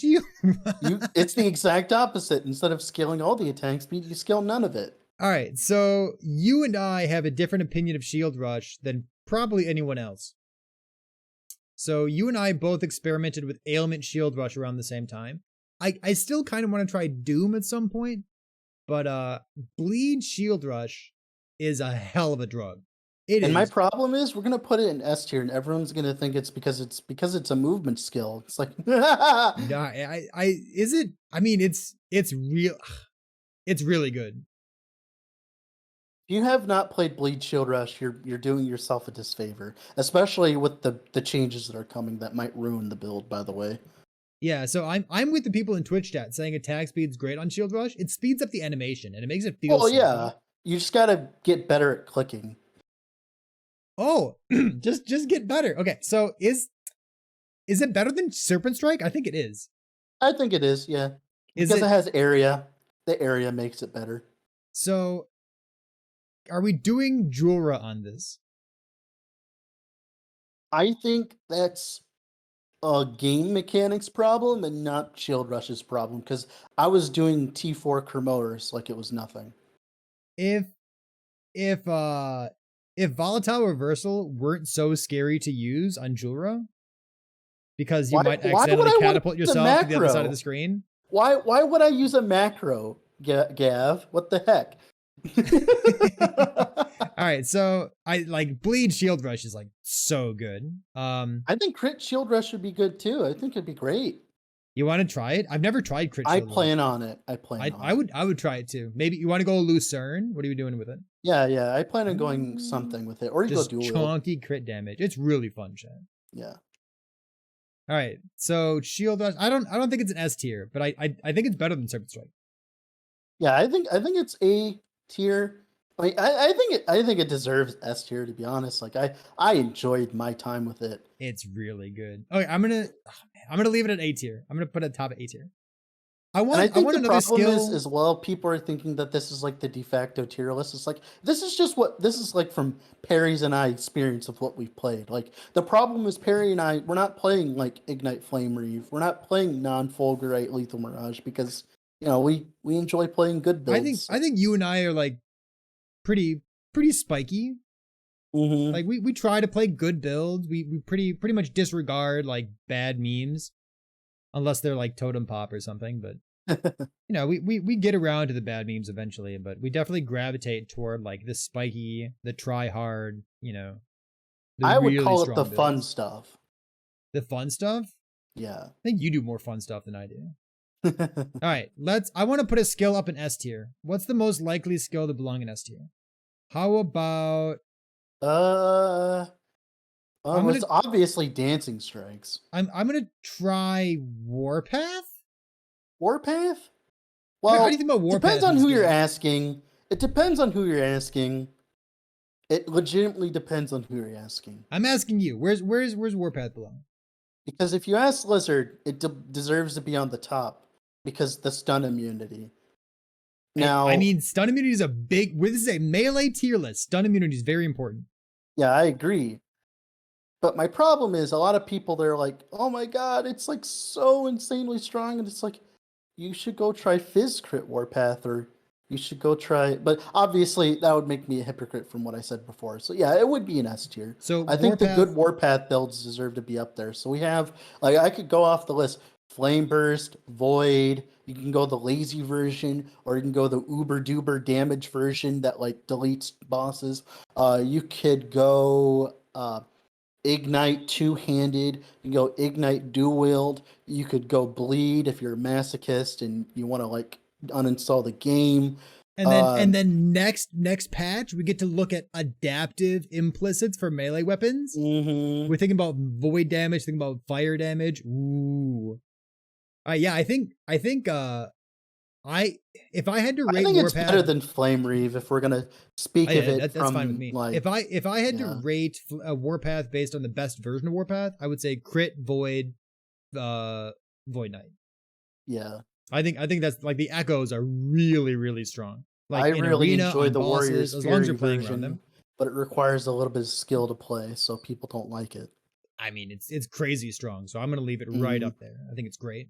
It's the exact opposite. Instead of scaling all the attack speed, you scale none of it. All right. So you and I have a different opinion of Shield Rush than probably anyone else. So you and I both experimented with Ailment Shield Rush around the same time. I still kind of want to try Doom at some point, but Bleed Shield Rush is a hell of a drug. It And my is. problem is we're gonna put it in S tier, and everyone's gonna think it's because it's a movement skill. It's like No, is it? I mean, it's real. It's really good. If you have not played Bleed Shield Rush, you're doing yourself a disfavor, especially with the changes that are coming that might ruin the build. By the way, Yeah, so I'm with the people in Twitch chat saying attack speed's great on Shield Rush. It speeds up the animation and it makes it feel well, slower. yeah, you just gotta get better at clicking. Oh, just get better. Okay, so is it better than Serpent Strike? I think it is. I think it is, yeah, Is because it it has area. The area makes it better. so? Are we doing Jura on this? I think that's a game mechanics problem and not Shield Rush's problem because I was doing T4 Kermotors like it was nothing. If if uh if volatile reversal weren't so scary to use on Jura, because you might Why would accidentally I want to catapult use a yourself to the other side of macro? the screen. Why would I use a macro, Gav? What the heck? All right, so I like Bleed Shield Rush is like so good. I think Crit Shield Rush would be good too. I think it'd be great. You want to try it? I've never tried Crit I Shield Rush. plan on it. I plan on it. I would try it too. Maybe you want to go Lucerne? What are you doing with it? Yeah. I plan on going something with it, or you go Just dual wield. chunky crit damage. It's really fun, chat. Yeah. All right, so Shield Rush. I don't think it's an S tier, but I think it's better than Serpent Strike. Yeah, I think it's A tier. I think it deserves S tier, to be honest. Like I enjoyed my time with it. It's really good. Okay, I'm gonna leave it at A tier. I'm gonna put it top of A tier. I And I want think the another problem is skill. as well, people are thinking that this is like the de facto tier list. It's like this is just what this is like from Perry's and I experience of what we've played. Like the problem is Perry and I, we're not playing like Ignite Flame Reeve. We're not playing non-Fulgurite Lethal Mirage because we enjoy playing good builds. I think you and I are like pretty spiky. Mm-hmm. Like we try to play good builds. We pretty much disregard like bad memes unless they're like Totem Pop or something, but you know, we get around to the bad memes eventually, but we definitely gravitate toward like the spiky, the try hard, you know, the I would really call it strong the fun builds. stuff. The fun stuff? Yeah. I think you do more fun stuff than I do. All right, I want to put a skill up in S tier. What's the most likely skill to belong in S tier? How about uh I'm it's obviously Dancing Strikes. gonna try Warpath? Warpath? How do you Well, think about Warpath? depends on who you're asking. It depends on who you're asking. It legitimately depends on who you're asking. I'm asking you. Where's Warpath belong? Because if you ask Lizard, it deserves to be on the top because the stun immunity. Now, I mean, stun immunity is a big. This is a melee tier list. Stun immunity is very important. yeah, I agree. But my problem is a lot of people they're like, "Oh my god, it's like so insanely strong," and it's like, you should go try Fizz Crit Warpath, or you should go try. But obviously, that would make me a hypocrite from what I said before. So yeah, it would be an S tier. So I think the good Warpath builds deserve to be up there. So we have like I could go off the list: Flame Burst, Void. You can go the lazy version, or you can go the uber duper damage version that like deletes bosses. You could go Ignite two-handed. You can go Ignite dual wield. You could go Bleed if you're a masochist and you want to like uninstall the game. and then next patch we get to look at adaptive implicits for melee weapons. Mm-hmm. We're thinking about void damage, thinking about fire damage. Ooh. Yeah, I think if I had to rate I think Warpath, it's better than Flame Reeve if we're gonna speak of it that's from fine with me. like If I had to rate a Warpath based on the best version of Warpath, I would say crit void, void knight. yeah. I think that's like the echoes are really strong. Like I in really arena, enjoy on the bosses, Warriors as long as you're Fury playing around them. version, but it requires a little bit of skill to play, so people don't like it. I mean, it's crazy strong, so I'm gonna leave it right up there. I think it's great.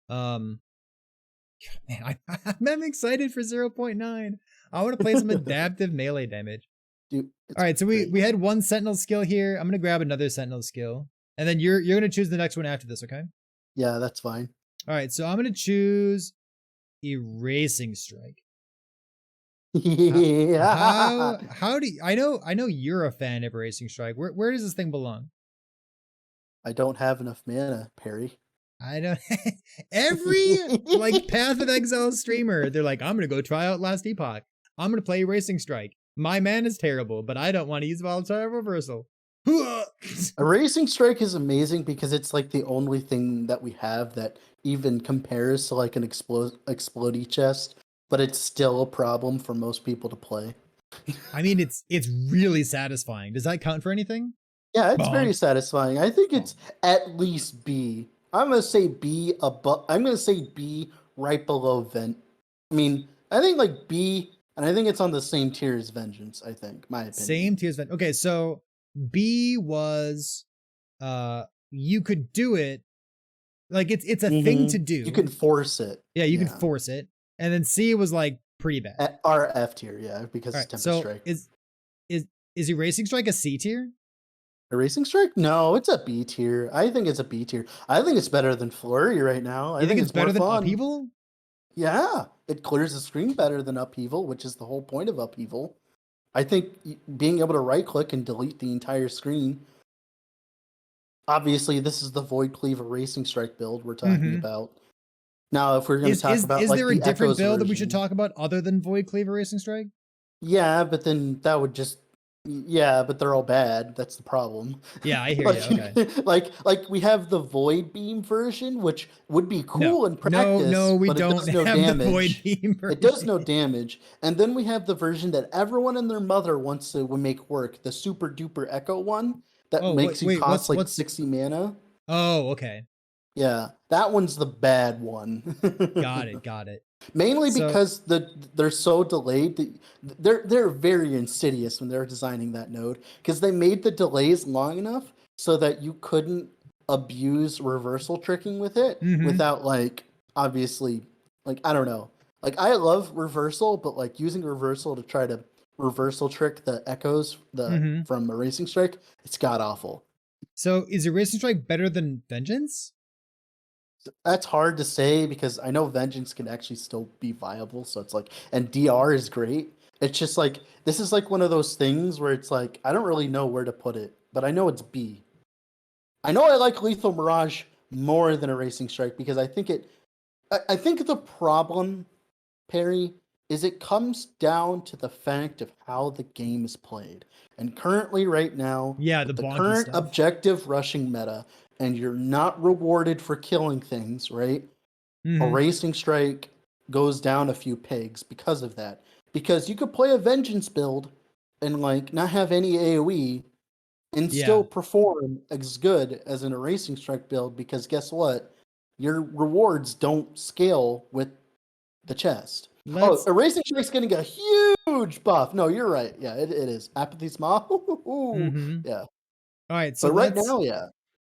Man, I'm excited for 0.9. I want to play some adaptive melee damage. Dude, all right, so we had one sentinel skill here. I'm gonna grab another sentinel skill, and then you're gonna choose the next one after this, okay? Yeah, that's fine. All right, so I'm gonna choose Erasing Strike. Yeah. How do you, I know you're a fan of Racing Strike. Where does this thing belong? I don't have enough mana, Perry. I don't every like Path of Exile streamer, they're like, I'm gonna go try out Last Epoch. I'm gonna play Racing Strike. My man is terrible, but I don't want to use volatile reversal. A racing strike is amazing because it's like the only thing that we have that even compares to like an explodey chest, but it's still a problem for most people to play. I mean, it's really satisfying. Does that count for anything? Yeah, it's very Bonk. satisfying. I think it's at least B. I'm gonna say B above. I'm gonna say B right below Vent. I mean, I think like B, and I think it's on the same tier as Vengeance. I think, my opinion. Same tiers. Okay, so B was you could do it. Like it's a thing to do. You can force it. Yeah, you can force it. And then C was like pretty bad. At our F tier, yeah, because it's Tempest Strike. Is Racing Strike a C tier? A Racing Strike? No, it's a B tier. I think it's a B tier. I think it's better than Flurry right now. You think it's better than Upheaval? Yeah, it clears the screen better than Upheaval, which is the whole point of Upheaval. I think being able to right click and delete the entire screen. Obviously, this is the Void Cleaver Racing Strike build we're talking about. Now, if we're going to talk about is like there a different Echoes build version, that we should talk about other than Void Cleaver Racing Strike? Yeah, but then that would just but they're all bad. That's the problem. Yeah, I hear like, you. Okay. like we have the Void Beam version, which would be cool in practice. No, we but don't it does no have damage. the Void Beam version. It does no damage. And then we have the version that everyone and their mother wants to make work, the super duper Echo one that makes you cost like 60 mana. Oh, okay. Yeah, that one's the bad one. Got it. Mainly because they're so delayed. They're very insidious when they're designing that node because they made the delays long enough so that you couldn't abuse reversal tricking with it without like obviously like I don't know. Like I love reversal, but like using reversal to try to reversal trick the echoes from a Racing Strike, it's god awful. So is a Racing Strike better than Vengeance? That's hard to say because I know Vengeance can actually still be viable. So it's like, and DR is great. It's just like, this is like one of those things where it's like, I don't really know where to put it, but I know it's B. I know I like Lethal Mirage more than a Racing Strike because I think I think the problem, Perry, is it comes down to the fact of how the game is played. And currently right now, the current objective rushing meta, and you're not rewarded for killing things, right? A Racing Strike goes down a few pegs because of that. Because you could play a Vengeance build and like not have any AoE and still perform as good as in a Racing Strike build because guess what? Your rewards don't scale with the chest. A Racing Strike's getting a huge buff. No, you're right. Yeah, it is. Apathy Small. Yeah. All right. So right now,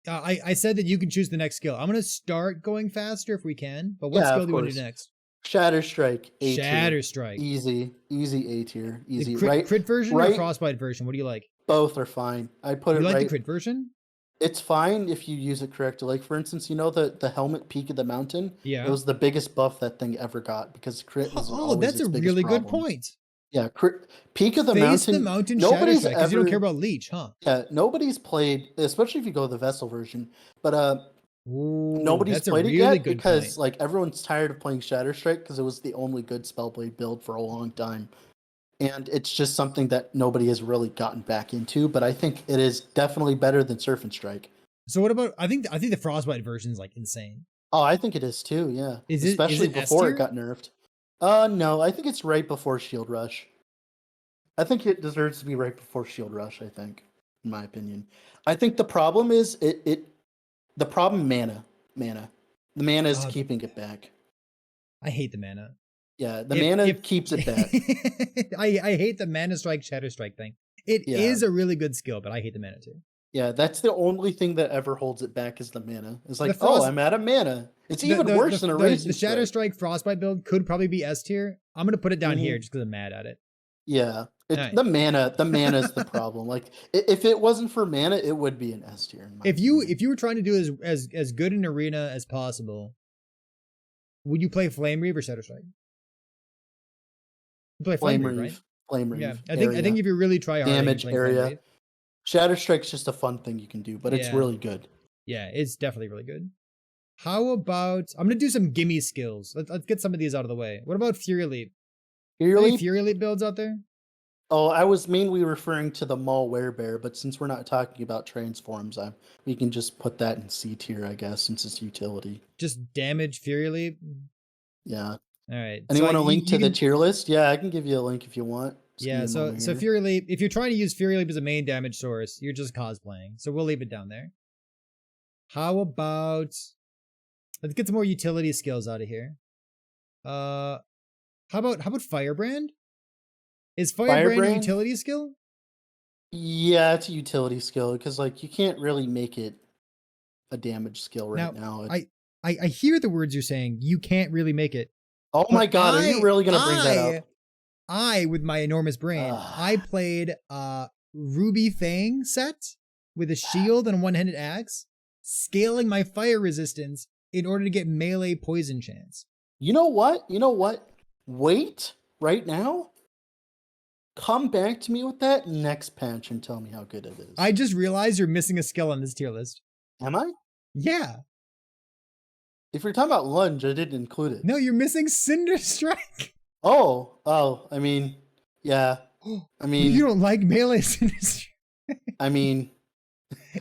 I said that you can choose the next skill. I'm going to start going faster if we can, but what skill do you want to do next? Shatter Strike. Shatter Strike. Easy A tier. Easy. Crit version or Frostbite version? What do you like? Both are fine. I put it right. You like the crit version? It's fine if you use it correctly. Like for instance, you know the helmet peak of the mountain? Yeah. It was the biggest buff that thing ever got because crit was always that's a really good point. Yeah, peak of the mountain. Nobody's ever, because you don't care about leech, huh? Yeah, nobody's played, especially if you go the vessel version. But nobody's played it yet because like everyone's tired of playing Shatter Strike because it was the only good Spellblade build for a long time, and it's just something that nobody has really gotten back into. But I think it is definitely better than Serpent Strike. So what about? I think the Frostbite version is like insane. Oh, I think it is too. Yeah, especially before it got nerfed. No, I think it's right before Shield Rush. I think it deserves to be right before Shield Rush, I think, in my opinion. I think the problem is the problem mana. The mana is keeping it back. I hate the mana. Yeah, the mana keeps it back. I hate the Mana Strike Shatter Strike thing. It is a really good skill, but I hate the mana too. Yeah, that's the only thing that ever holds it back is the mana. It's like, I'm out of mana. It's even worse than a Racing The Shatter Strike Frostbite build could probably be S tier. I'm gonna put it down here just because I'm mad at it. Yeah, the mana is the problem. Like, if it wasn't for mana, it would be an S tier. If you were trying to do as good an arena as possible, would you play Flame Reave or Shatter Strike? You play Flame Reave, right? Flame Yeah, Reave. I think if you really try hard, damage playing Flame area. Reave. Shatter Strike's just a fun thing you can do, but it's really good. Yeah, it's definitely really good. How about I'm gonna do some gimme skills. Let's get some of these out of the way. What about Fury Leap? Any Fury Leap builds out there? Oh, I was mainly referring to the Maul Werebear, but since we're not talking about transforms, we can just put that in C tier, I guess, since it's utility. Just damage Fury Leap? Yeah. All right. Anyone a link to the tier list? Yeah, I can give you a link if you want. Yeah, so Fury Leap, if you're trying to use Fury Leap as a main damage source, you're just cosplaying. So we'll leave it down there. How about let's get some more utility skills out of here. How about Firebrand? Is Firebrand a utility skill? Yeah, it's a utility skill because like you can't really make it a damage skill right now. I hear the words you're saying. You can't really make it. Oh my god, are you really gonna bring that up? I, with my enormous brain, I played Ruby Fang set with a shield and a one-handed axe, scaling my fire resistance in order to get melee poison chance. You know what? Wait right now. Come back to me with that next patch and tell me how good it is. I just realized you're missing a skill on this tier list. Am I? Yeah. If you're talking about lunge, I didn't include it. No, you're missing Cinder Strike. Oh, I mean, yeah. I mean, you don't like melee Cinder Strike. I mean,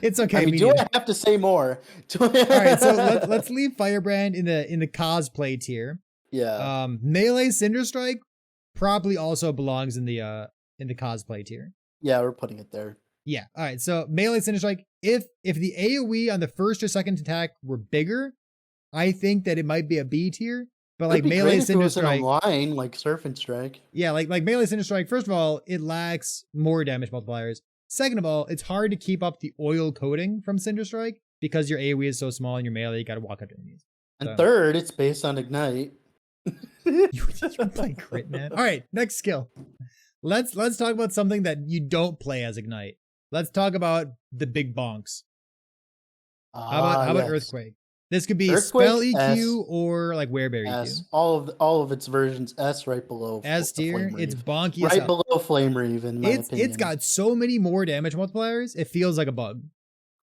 it's okay. I mean, do I have to say more? All right, so let's leave Firebrand in the cosplay tier. Yeah. Melee Cinder Strike probably also belongs in the cosplay tier. Yeah, we're putting it there. Yeah. All right. So melee Cinder Strike. If the AOE on the first or second attack were bigger, I think that it might be a B tier. But like melee Cinder Strike, line like Serpent Strike. Yeah, like melee Cinder Strike. First of all, it lacks more damage multipliers. Second of all, it's hard to keep up the oil coating from Cinder Strike because your AOE is so small and your melee, you got to walk up to enemies. And third, it's based on Ignite. You're playing crit, man. All right, next skill. Let's talk about something that you don't play as Ignite. Let's talk about the big bonks. How about Earthquake? This could be Earthquake, spell EQ or like Werebear EQ. All of its versions S right below S tier. It's bonky. Right below Flame Reave in my opinion. It's got so many more damage multipliers. It feels like a bug.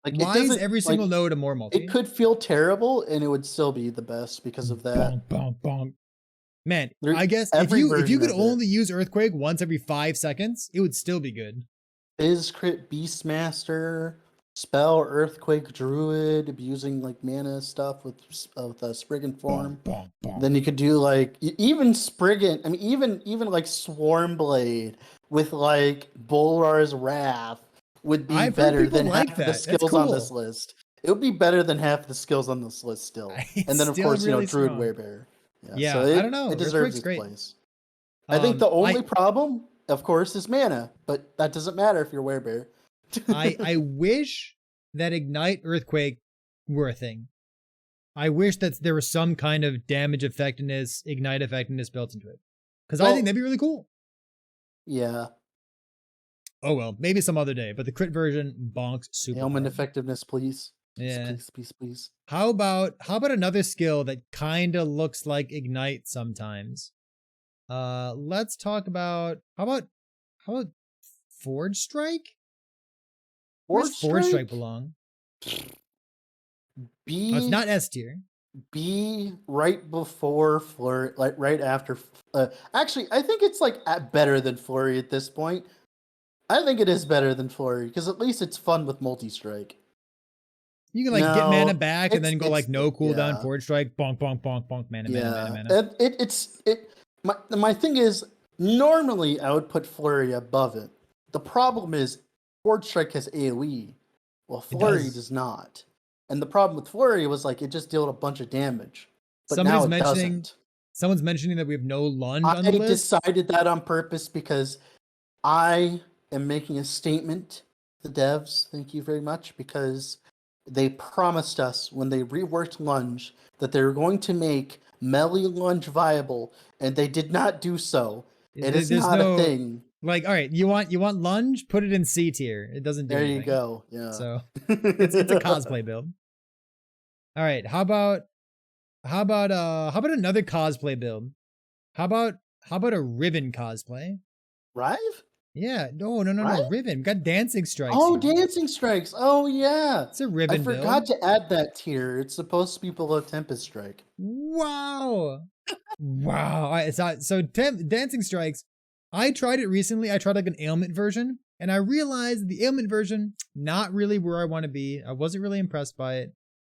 Like why is every single node a more multi? It could feel terrible and it would still be the best because of that. Bonk. Man, I guess if you could only use Earthquake once every 5 seconds, it would still be good. Biz Crit Beastmaster, Spell Earthquake Druid, abusing like mana stuff with Spriggan form. Then you could do like even Spriggan. I mean, even like Swarm Blade with like Bolrar's Wrath would be better than half the skills on this list. It would be better than half the skills on this list still. And then of course really Druid Werebear. Yeah, so I don't know. It deserves its place. I think the only problem, of course, is mana, but that doesn't matter if you're Werebear. I wish that Ignite Earthquake were a thing. I wish that there was some kind of damage effectiveness, Ignite effectiveness built into it. Because I think that'd be really cool. Yeah. Oh well, maybe some other day. But the crit version bonks super. Ailment effectiveness, please. Yeah. Please. How about another skill that kind of looks like Ignite sometimes? Let's talk about how about Forge Strike? Where's Forge Strike belong? B. Oh, it's not S tier. B right before Flurry, like right after. Actually, I think it's like better than Flurry at this point. I think it is better than Flurry because at least it's fun with Multistrike. You can like get mana back and then go like no cooldown Forge Strike, bonk, mana. My thing is normally I would put Flurry above it. The problem is Forge Strike has AoE, well Flurry does not. And the problem with Flurry was like it just dealt a bunch of damage. But someone's mentioning that we have no lunge on the list. I decided that on purpose because I am making a statement to the devs. Thank you very much because they promised us when they reworked lunge that they were going to make melee lunge viable, and they did not do so. It is not a thing. Like, all right, you want lunge? Put it in C tier. It doesn't do anything. There you go. Yeah. So it's a cosplay build. All right. How about another cosplay build? How How about a Riven cosplay? Rive? Yeah, no, Rive? Riven. We got dancing strikes Oh, here. dancing strikes. Oh yeah. It's a I Riven forgot build. to add that tier. It's supposed to be below Tempest Strike. Wow. Wow. All right, so dancing strikes. I tried it recently. I tried like an ailment version, and I realized the ailment version not really where I want to be. I wasn't really impressed by it.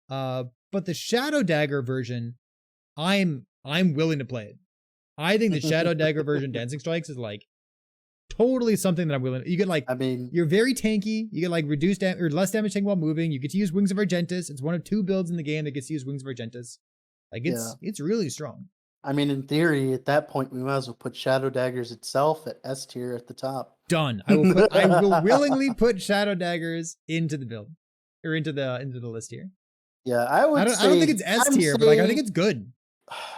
But the Shadow Dagger version, I'm willing to play it. I think the Shadow Dagger version dancing strikes is like totally something that I'm willing. You get like, I mean, you're very tanky. You get like reduced or less damage taken while moving. You get to use Wings of Argentus. It's one of 2 builds in the game that gets to use Wings of Argentus. Like it's really strong. I mean, in theory, at that point, we might as well put Shadow Daggers itself at S tier at the top. Done. I will willingly put Shadow Daggers into the build or into the list here. Yeah, I I don't think it's S tier, but like I think it's good.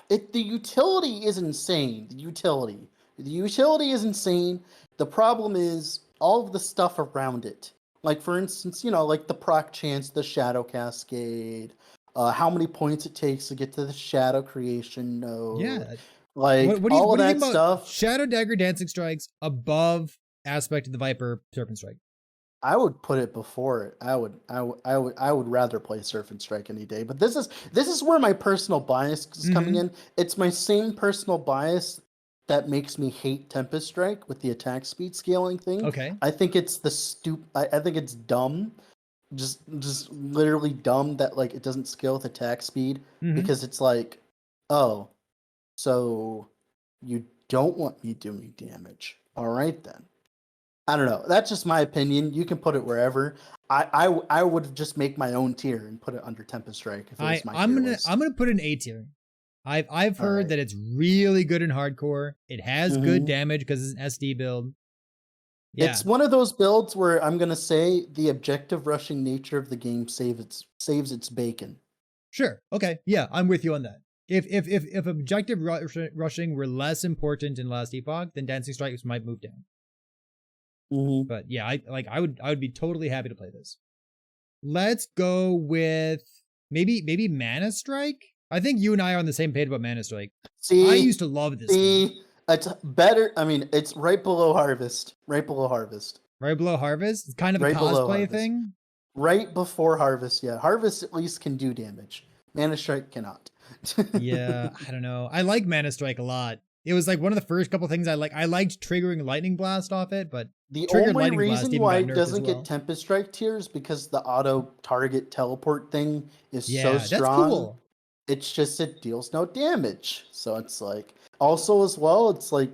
The utility is insane. The utility is insane. The problem is all of the stuff around it. Like for instance, like the proc chance, the Shadow Cascade, how many points it takes to get to the Shadow Creation node. Yeah. Like all of that stuff. Shadow Dagger dancing strikes above Aspect of the Viper Serpent Strike. I would put it before it. I would rather play Serpent Strike any day. But this is where my personal bias is coming in. It's my same personal bias that makes me hate Tempest Strike with the attack speed scaling thing. Okay. I think it's I think it's dumb. Just literally dumb that like it doesn't scale with attack speed because it's like, oh, so you don't want me doing damage. All right then. I don't know. That's just my opinion. You can put it wherever. I would just make my own tier and put it under Tempest Strike if it was my I'm tier list. gonna put an A tier. I've heard that it's really good in hardcore. It has good damage because it's an SD build. Yeah. It's one of those builds where I'm gonna say the objective rushing nature of the game saves its bacon. Sure. Okay. Yeah, I'm with you on that. If objective rushing were less important in Last Epoch, then Dancing Strikes might move down. But yeah, I would be totally happy to play this. Let's go with maybe Mana Strike. I think you and I are on the same page about Mana Strike. See, I used to love this. It's better. I mean, it's right below Harvest. Right below Harvest. Right below Harvest. It's kind of a cosplay thing. Right before Harvest. Yeah, Harvest at least can do damage. Mana Strike cannot. Yeah, I don't know. I like Mana Strike a lot. It was like one of the first couple things I like. I liked triggering Lightning Blast off it, but the only reason why it doesn't get Tempest Strike tiers because the auto target teleport thing is so strong. That's cool. It's just it deals no damage. So it's like also as well, it's like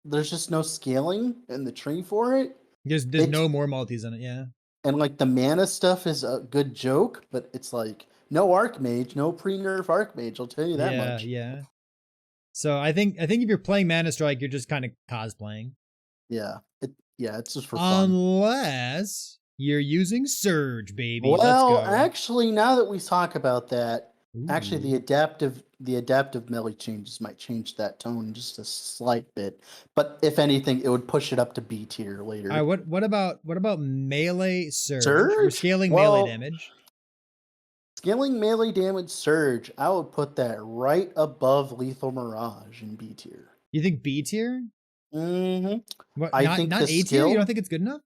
there's just no scaling in the tree for it. There's no more multis in it, yeah. And like the mana stuff is a good joke, but it's like no Archmage, no pre-nerf Archmage, I'll tell you that much. Yeah. So I think if you're playing Mana Strike, you're just kind of cosplaying. Yeah. It's just for fun. Unless you're using Surge, baby. Well, actually, now that we talk about that, actually the adaptive melee changes might change that tone just a slight bit. But if anything, it would push it up to B tier later. All right, what about melee Surge? We're scaling melee damage. Scaling melee damage Surge, I would put that right above Lethal Mirage in B tier. You think B tier? What, I think not A tier? You don't think it's good enough?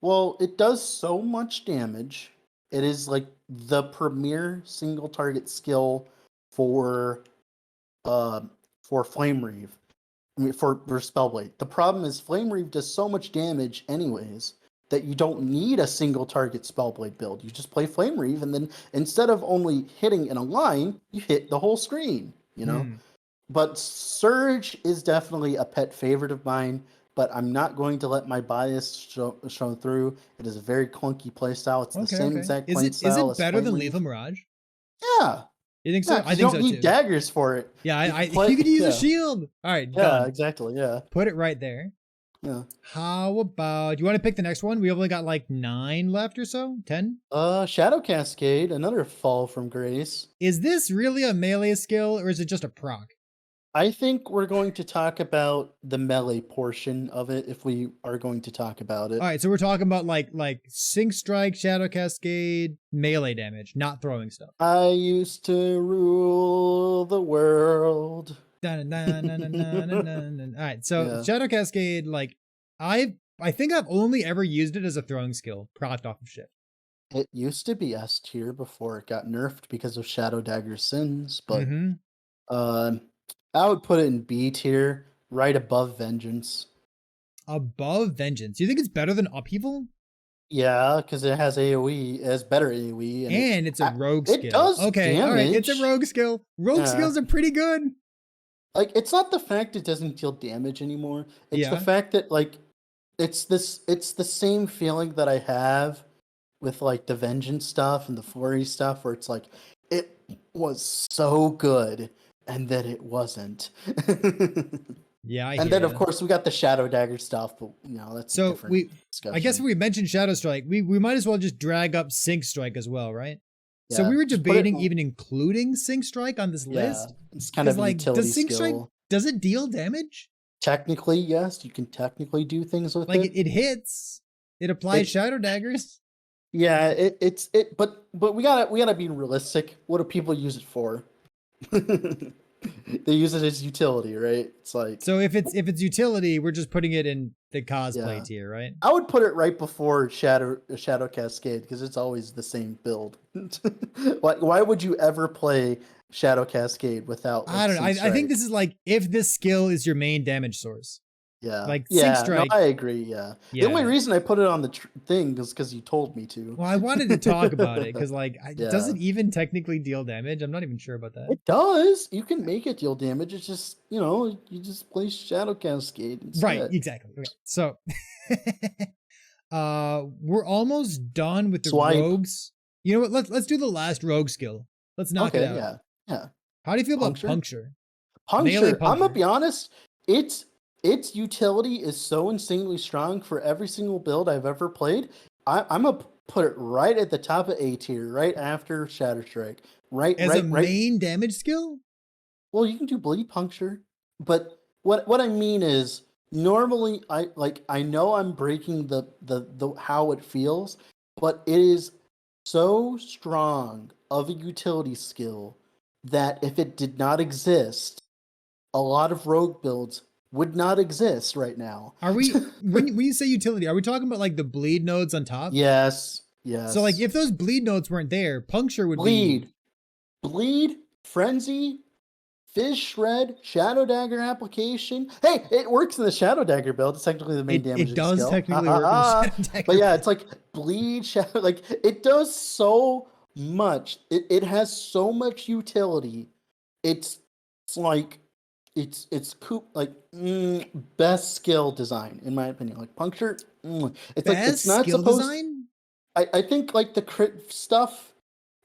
Well, it does so much damage. It is like the premier single target skill for Flame Reave. I mean for Spellblade. The problem is Flame Reave does so much damage anyways that you don't need a single target Spellblade build. You just play Flame Reave, and then instead of only hitting in a line, you hit the whole screen, But Surge is definitely a pet favorite of mine, but I'm not going to let my bias show through. It is a very clunky playstyle. It's the same exact playstyle. Is it better than Lethal Mirage? Yeah. You think so? I think so too. You don't need daggers for it. Yeah, you could use a shield. All right. Yeah, done. Exactly. Yeah. Put it right there. Yeah. How about, do you want to pick the next one? We only got like 9 left or so? 10? Shadow Cascade, another fall from grace. Is this really a melee skill or is it just a proc? I think we're going to talk about the melee portion of it if we are going to talk about it. All right, so we're talking about like Sync Strike, Shadow Cascade, melee damage, not throwing stuff. I used to rule the world. Dun, dun, dun, dun, dun, dun, dun, dun. All right, so Yeah. Shadow Cascade, like I think I've only ever used it as a throwing skill, procced off of shift. It used to be S tier before it got nerfed because of Shadow Dagger's sins, but Mm-hmm. uh, I would put it in B tier, right above Vengeance. Above Vengeance. Do you think it's better than Upheaval? Yeah, because it has AoE, it has better AoE, and And it's a rogue it skill. does Okay, all right, it's a damage. rogue skill. Rogue Yeah. skills are pretty good. Like, it's not the fact it doesn't deal damage anymore. It's the Yeah. fact that, like, it's the same feeling that I have with, like, the Vengeance stuff and the Flurry stuff, where it's like, it was so good, and then it wasn't. Yeah, I And hear then, of ya. course, we got the Shadow Dagger stuff, but, that's a So different discussion. I guess if we mentioned Shadow Strike, we might as well just drag up Sync Strike as well, right? So Yeah, we were just put it- debating even including Sync Strike on this Yeah, list. it's kind of a Like, utility does Sync Strike, skill. does it deal damage? Technically, yes, you can technically do things with Like it. it hits. It applies Shadow Daggers. Yeah, it's but we gotta be realistic. What do people use it for? They use it as utility, right? It's like, So if it's utility, we're just putting it in the cosplay Yeah. tier, right? I would put it right before Shadow Cascade because it's always the same build. Why would you ever play Shadow Cascade without? I don't know. I think this is like if this skill is your main damage source. Yeah, like yeah. Sync No, Strike. I agree. Yeah. The only Yeah. reason I put it on the thing is because you told me to. Well, I wanted to talk about it because like Yeah. does it even technically deal damage? I'm not even sure about that. It does. You can make it deal damage. It's just, you just play Shadow Cascade instead. Right, exactly. Okay. So we're almost done with the Swipe. rogues. You know what? Let's do the last rogue skill. Let's knock it out. Yeah. Yeah. How do you feel Puncture? about puncture? Melee Puncture. I'm gonna puncture. be honest. Its utility is so insanely strong for every single build I've ever played. I'm gonna put it right at the top of A tier, right after Shatter Strike. Right, As right, a right. main damage skill? Well, you can do bleed puncture, but what I mean is normally I know I'm breaking the how it feels, but it is so strong of a utility skill that if it did not exist, a lot of rogue builds would not exist right now. Are we when you say utility, are we talking about like the bleed nodes on top? Yes, yes. So like if those bleed nodes weren't there, puncture would be bleed, frenzy, Fizz Shred, Shadow Dagger application. Hey, it works in the Shadow Dagger build. It's technically the main damage. It does skill. technically work in the Shadow Dagger. But yeah, it's like bleed, Shadow. Like it does so much. It has so much utility. It's like it's best skill design in my opinion. Like puncture. It's like it's not skill supposed. design? I think like the crit stuff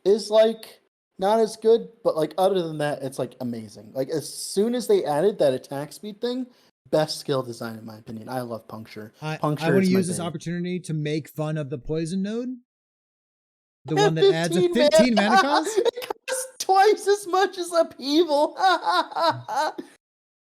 is like not as good, but like other than that, it's like amazing. Like as soon as they added that attack speed thing, best skill design in my opinion. I love puncture. I Puncture want to is my use this babe. opportunity to make fun of the poison node. The Yeah, one that adds a 15 mana cost? It costs twice as much as upheaval.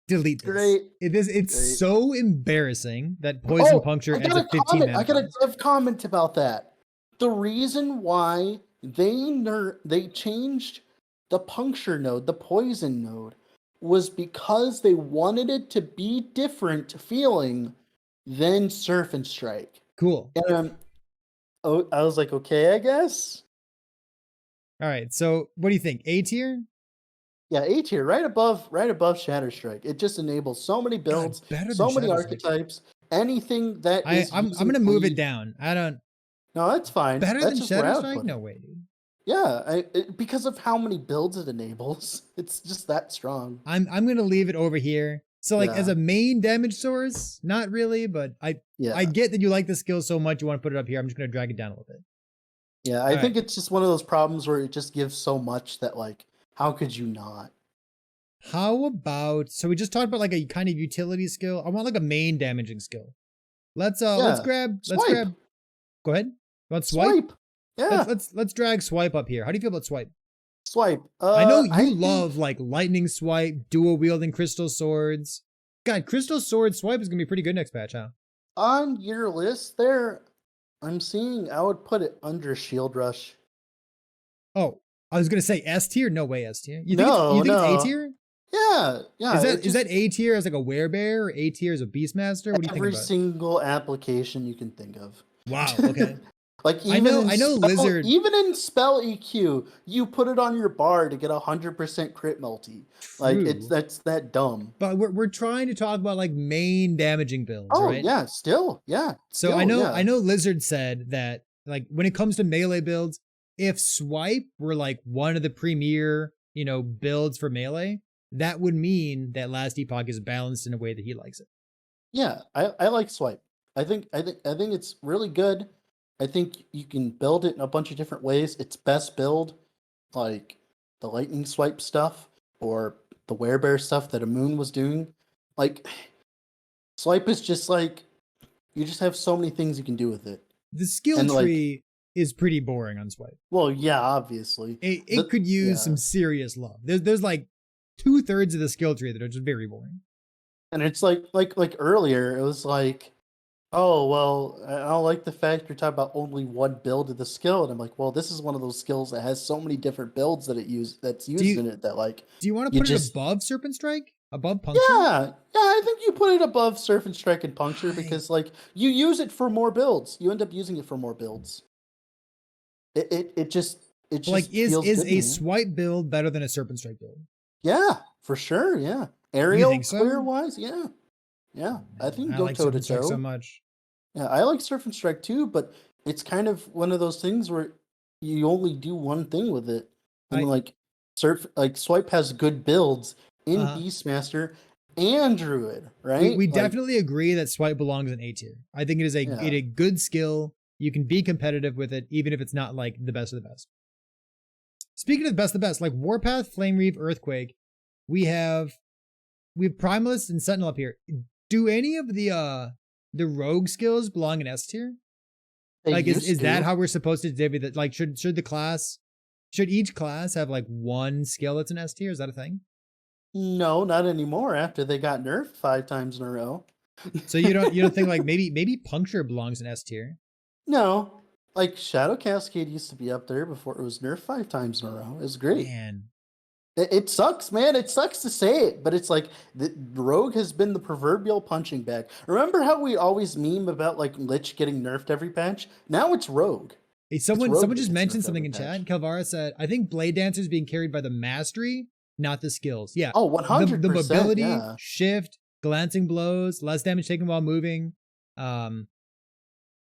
Delete this. Great. It's Great. so embarrassing that poison puncture adds a 15 mana I got a cost. dev comment about that. The reason why they changed the puncture node, the poison node, was because they wanted it to be different feeling than Serpent Strike. Cool. And I was like, okay, I guess. All right. So what do you think? A tier? Yeah, A tier, right above Shatter Strike. It just enables so many builds, so many archetypes, anything that I'm gonna move it down. I don't. No, that's fine. Better that's than Shatter Strike? No way, dude. Yeah, because of how many builds it enables, it's just that strong. I'm gonna leave it over here. So like as a main damage source, not really, but I get that you like the skill so much you want to put it up here. I'm just gonna drag it down a little bit. Yeah, I think it's just one of those problems where it just gives so much that like, how could you not? How about, so we just talked about like a kind of utility skill. I want like a main damaging skill. Let's grab. Go ahead. You want swipe? Yeah. Let's drag swipe up here. How do you feel about swipe? Swipe. I know you love like lightning swipe, dual wielding crystal swords. God, crystal sword swipe is gonna be pretty good next patch, huh? On your list there, I'm seeing I would put it under Shield Rush. Oh, I was gonna say S tier. No way, S tier. You think it's A tier? Yeah, yeah. Is that A tier as like a werebear or A tier as a beastmaster? What do you think every about it? single application you can think of. Wow. Okay. Like I know lizard. even in spell EQ, you put it on your bar to get 100% crit multi. Like True. that's that dumb. But we're trying to talk about like main damaging builds, Oh right? yeah, still, yeah, So still, I yeah. know Lizard said that like when it comes to melee builds, if swipe were like one of the premier, you know, builds for melee, that would mean that Last Epoch is balanced in a way that he likes it. Yeah, I like swipe. I think it's really good. I think you can build it in a bunch of different ways. Its best build, like the lightning swipe stuff or the werebear stuff that a moon was doing. Like swipe is just like you just have so many things you can do with it. The skill And like, tree is pretty boring on swipe. well, yeah, obviously. It could use Yeah. some serious love. There's like 2/3 of the skill tree that are just very boring. And it's like earlier, it was like, oh well, I don't like the fact you're talking about only one build of the skill. And I'm like, well, this is one of those skills that has so many different builds that's Do used you in it that like do you want to you put it just above Serpent Strike? Above Puncture? yeah, yeah, I think you put it above Serpent Strike and Puncture I because like you use it for more builds. You end up using it for more builds. It like just feels is good to a me. swipe build better than a Serpent Strike build? Yeah, for sure. Yeah. You Aerial think clear so? wise, yeah. Yeah. Oh, I man, think I go like toe to Serpent Strike so toe. much. Yeah, I like Serpent Strike too, but it's kind of one of those things where you only do one thing with it. And I like Swipe has good builds in uh Beastmaster and Druid, right? we Like, definitely agree that swipe belongs in A tier. I think it is yeah. a good skill. You can be competitive with it, even if it's not like the best of the best. Speaking of the best, like Warpath, Flame Reave, Earthquake, we have Primalist and Sentinel up here. Do any of the rogue skills belong in S tier? They Like used is that to. how we're supposed to divvy that? Like should each class have like one skill that's an S tier? Is that a thing? No, not anymore after they got nerfed 5 times in a row. So you don't think like maybe Puncture belongs in S tier? No. Like Shadow Cascade used to be up there before it was nerfed 5 times in a row. It was great. Man, It sucks, man. It sucks to say it, but it's like the Rogue has been the proverbial punching bag. Remember how we always meme about like Lich getting nerfed every patch? Now it's Rogue. hey, It's Rogue someone that just gets mentioned nerfed something every in patch. chat. Calvara said, "I think Blade Dancer is being carried by the mastery, not the skills." Yeah, Oh, the 100%. mobility, Yeah. shift, glancing blows, less damage taken while moving.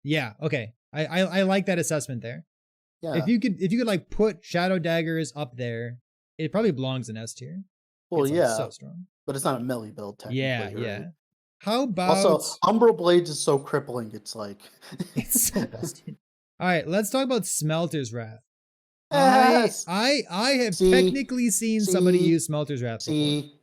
Yeah, okay. I like that assessment there. Yeah. If you could like put Shadow Daggers up there, it probably belongs in S tier. Well, It's like yeah, so strong. but it's not a melee build Yeah, technically, yeah. right? How about Also, Umbral Blades is so crippling. It's like, it's so busted. All right, let's talk about Smelter's Wrath. yes. I have See, technically seen somebody see, use Smelter's Wrath before. see.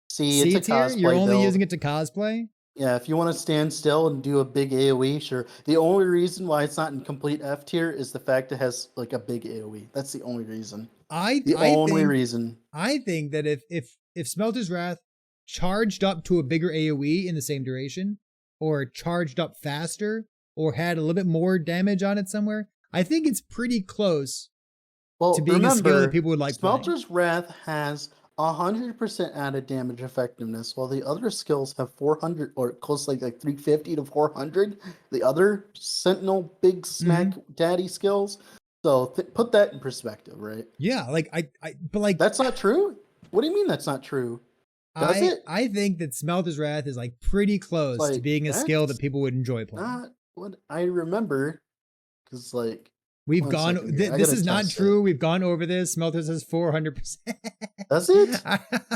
It's C a tier, you're cosplay only build. using it to cosplay. Yeah, if you want to stand still and do a big AoE, sure. The only reason why it's not in complete F tier is the fact it has like a big AoE. That's the only reason. The only reason. I think that if Smelter's Wrath charged up to a bigger AoE in the same duration, or charged up faster, or had a little bit more damage on it somewhere, I think it's pretty close Well, to being a skill that remember, people would like playing. Smelter's Wrath has 100% added damage effectiveness, while the other skills have 400 or close like 350 to 400. The other Sentinel big smack daddy skills. So put that in perspective, right? Yeah, like but like That's not true. What do you mean that's not true? Does it? I think that Smelter's Wrath is like pretty close to Like being a skill that that's people would enjoy playing. not what I remember. Because like We've one gone. second here. I This gotta is not test true. it. We've gone over this. Smelter says 400%. Does it?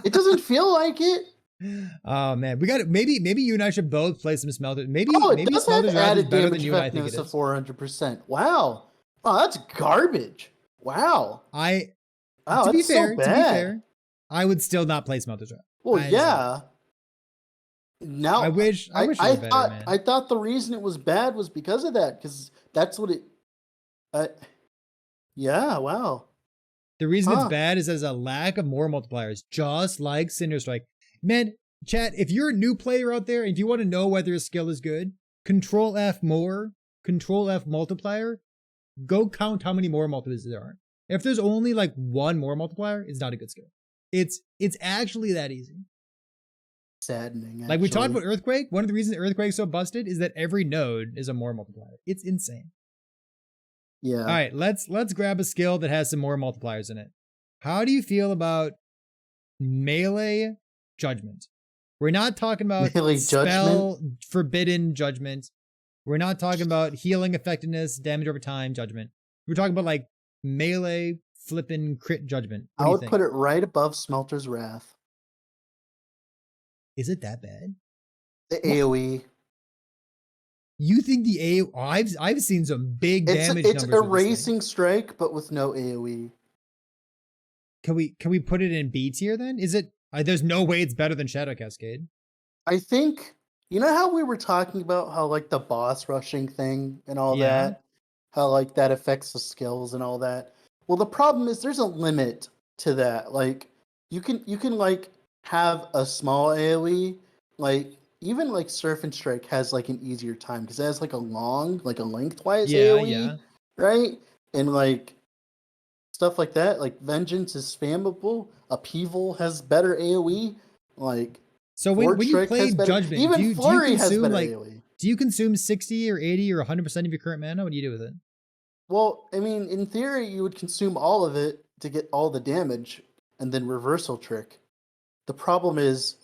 It doesn't feel like it. Oh man, we got it. Maybe you and I should both play some Smelter. Maybe Oh, it does have Smelter's Wrath is added better than damage you and I think it effectiveness of is. 400%. Wow. Oh, that's garbage. Wow. I Wow, to be that's fair, so bad. I would still not play Smelter's Wrath. Well, I yeah. Now I wish it was better, man. I thought the reason it was bad was because of that, because that's what it. Yeah. Wow. The reason it's Huh. bad is there's a lack of more multipliers, just like Cinder Strike. Man, chat, if you're a new player out there and if you want to know whether a skill is good, Control F more, Control F multiplier, go count how many more multipliers there are. If there's only like one more multiplier, it's not a good skill. It's actually that easy. Saddening, actually. Like we talked about Earthquake. One of the reasons Earthquake's so busted is that every node is a more multiplier. It's insane. Yeah. All right, let's grab a skill that has some more multipliers in it. How do you feel about melee judgment? We're not talking about Melee spell forbidden judgment. We're not talking about healing effectiveness, damage over time judgment. We're talking about like melee flipping crit judgment. What I do you would think? put it right above Smelter's Wrath. Is it that bad? The AoE. You think the A? Oh, I've seen some big damage It's numbers. a with this thing. racing strike, but with no AoE. Can we put it in B tier then? Is it? There's no way it's better than Shadow Cascade. I think, you know how we were talking about how like the boss rushing thing and all Yeah. that, how like that affects the skills and all that. Well, the problem is there's a limit to that. Like you can like have a small AoE, like even like Serpent Strike has like an easier time because it has like a lengthwise AoE, Yeah. right? And like stuff like that, like Vengeance is spammable. Upheaval has better AoE. Like So when you Strike play has better, Judgment, even do you Flurry has consume better like AoE. do you consume 60 or 80 or 100% of your current mana? What do you do with it? Well, I mean, in theory, you would consume all of it to get all the damage, and then reversal trick. The problem is,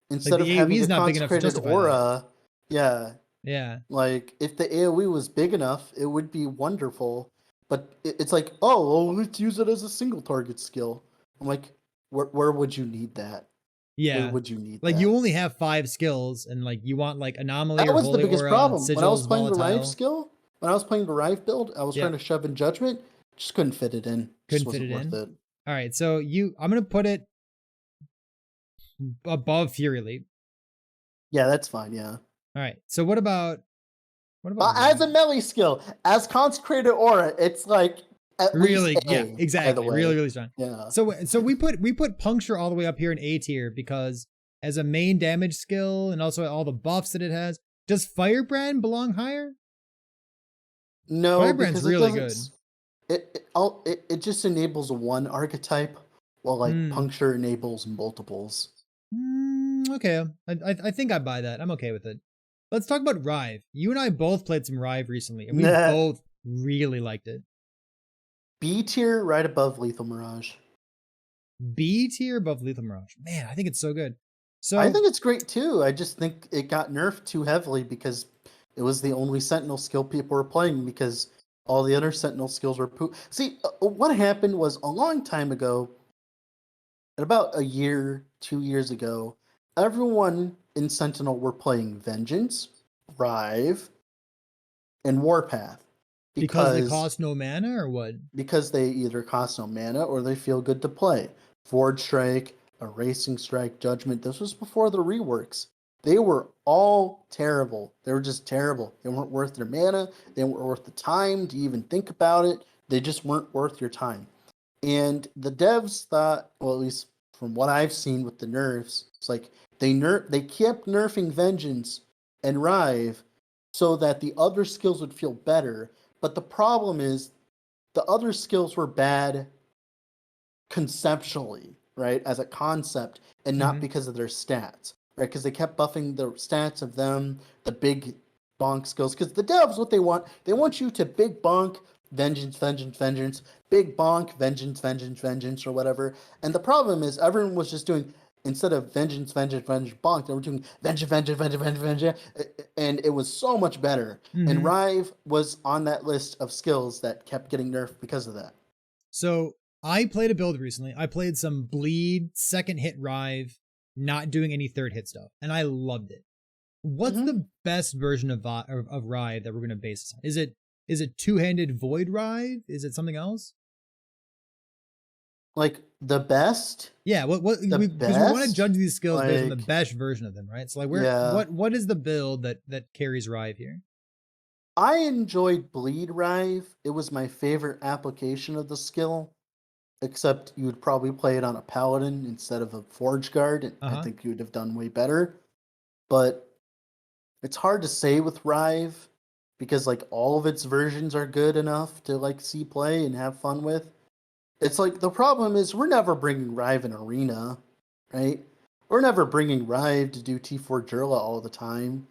instead the of AoE having is a not big enough to consecrated justify that. aura, yeah, Yeah. like if the AoE was big enough, it would be wonderful. But it's like, oh, well, let's use it as a single target skill. I'm like, where would you need that? Where Yeah. would you need Like that? you only have 5 skills, and like you want like anomaly That or was the holy biggest aura, problem. When I was sigils, playing the Rive volatile. skill, when I was playing the Rive build, I was Yeah. trying to shove in Judgment, just couldn't fit it in. Just Couldn't fit wasn't it worth in. it. All right, so I'm gonna put it above Fury Leap. Yeah, that's fine. Yeah. All right, so what about As a Rive? melee skill, as consecrated aura, it's like at Really? least Yeah, A. exactly. By the way, Really strong. yeah. So we put Puncture all the way up here in A tier because as a main damage skill and also all the buffs that it has. Does Firebrand belong higher? No, Firebrand's because it really doesn't. good. It just enables one archetype, while like Hmm. puncture enables multiples. Okay, I think I buy that. I'm okay with it. Let's talk about Rive. You and I both played some Rive recently, and we Nah. both really liked it. B tier, right above Lethal Mirage. B tier above Lethal Mirage. Man, I think it's so good. So I think it's great too. I just think it got nerfed too heavily because it was the only Sentinel skill people were playing because all the other Sentinel skills were poop. See, what happened was a long time ago, at about a year, 2 years ago, everyone in Sentinel were playing Vengeance, Rive, and Warpath because they cost no mana or what? because they either cost no mana or they feel good to play. Forge Strike, a Racing Strike, Judgment. This was before the reworks. They were all terrible. They were just terrible. They weren't worth their mana. They weren't worth the time to even think about it. They just weren't worth your time. And the devs thought, well, at least from what I've seen with the nerfs, it's like they kept nerfing Vengeance and Rive so that the other skills would feel better. But the problem is the other skills were bad conceptually, right? As a concept, and not because of their stats, right? Because they kept buffing the stats of them, the big bonk skills. Because the devs, what they want you to big bonk, vengeance, vengeance, vengeance, big bonk, vengeance, vengeance, vengeance, or whatever. And the problem is everyone was just doing, instead of vengeance, vengeance, vengeance, bonk, they were doing vengeance, vengeance, vengeance, vengeance, vengeance, and it was so much better. And Rive was on that list of skills that kept getting nerfed because of that. So I played a build recently. I played some bleed, second hit Rive, not doing any third hit stuff, and I loved it. What's the best version of Rive that we're going to base this on? Is it two-handed Void Rive? Is it something else? Like the best? Yeah, because we want to judge these skills based on the best version of them, right? So like what is the build that carries Rive here? I enjoyed Bleed Rive. It was my favorite application of the skill. Except you would probably play it on a paladin instead of a forge guard, and I think you would have done way better. But it's hard to say with Rive because like all of its versions are good enough to like see play and have fun with. It's like the problem is we're never bringing Rive in Arena, right? We're never bringing Rive to do T4 Jurla all the time.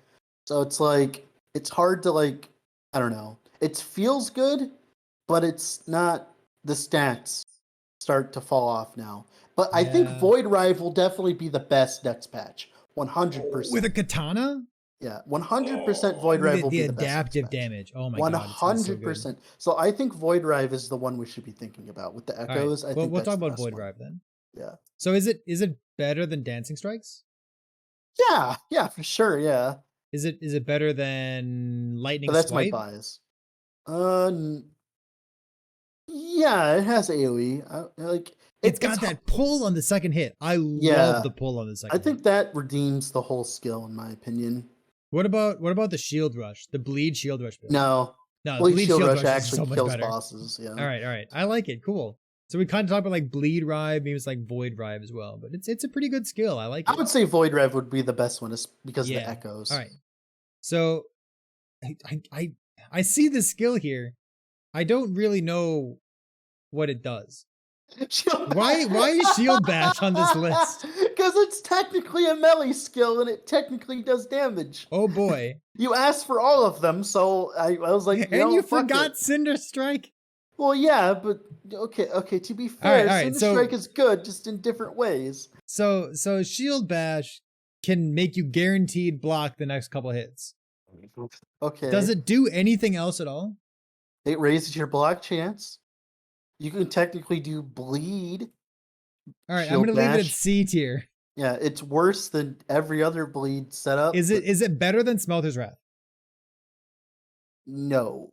So it's like, it's hard to like, I don't know. It feels good, but it's not, the stats start to fall off now. But I think Yeah. Void Rive will definitely be the best next patch. 100%. With a katana? Yeah, 100% Void Rive will The be the best next adaptive patch. damage. Oh my god, it's gonna be so good. 100%. So I think Void Rive is the one we should be thinking about with the All right. echoes. I think We'll that's talk the about best Void one. Rive then. Yeah. So is it better than Dancing Strikes? Yeah, for sure. Yeah, Is it better than Lightning but that's Swipe? my bias. Yeah, it has AOE. It's got that pull on the second hit. I love the pull on the second I think hit. that redeems the whole skill, in my opinion. What about the Shield Rush? The Bleed Shield Rush build? No, No, Bleed Bleed Shield Shield Rush Rush is actually so much kills better. bosses. Yeah. All right. I like it. Cool. So we kind of talked about like Bleed Rive, maybe it's like Void Rive as well, but it's a pretty good skill. I like it. I would say Void Rev would be the best one, because of the echoes. All right. So I see the skill here. I don't really know what it does. Why is Shield Bash on this list? Because it's technically a melee skill and it technically does damage. Oh boy. You asked for all of them, so I was like, and you fuck forgot it. Cinder Strike? Well, yeah, but okay, to be fair, Cinder Strike is good, just in different ways. So Shield Bash can make you guaranteed block the next couple hits. Okay. Does it do anything else at all? It raises your block chance. You can technically do bleed. All right, I'm gonna leave it at C tier. Yeah, it's worse than every other bleed setup. Is it better than Smelter's Wrath? No.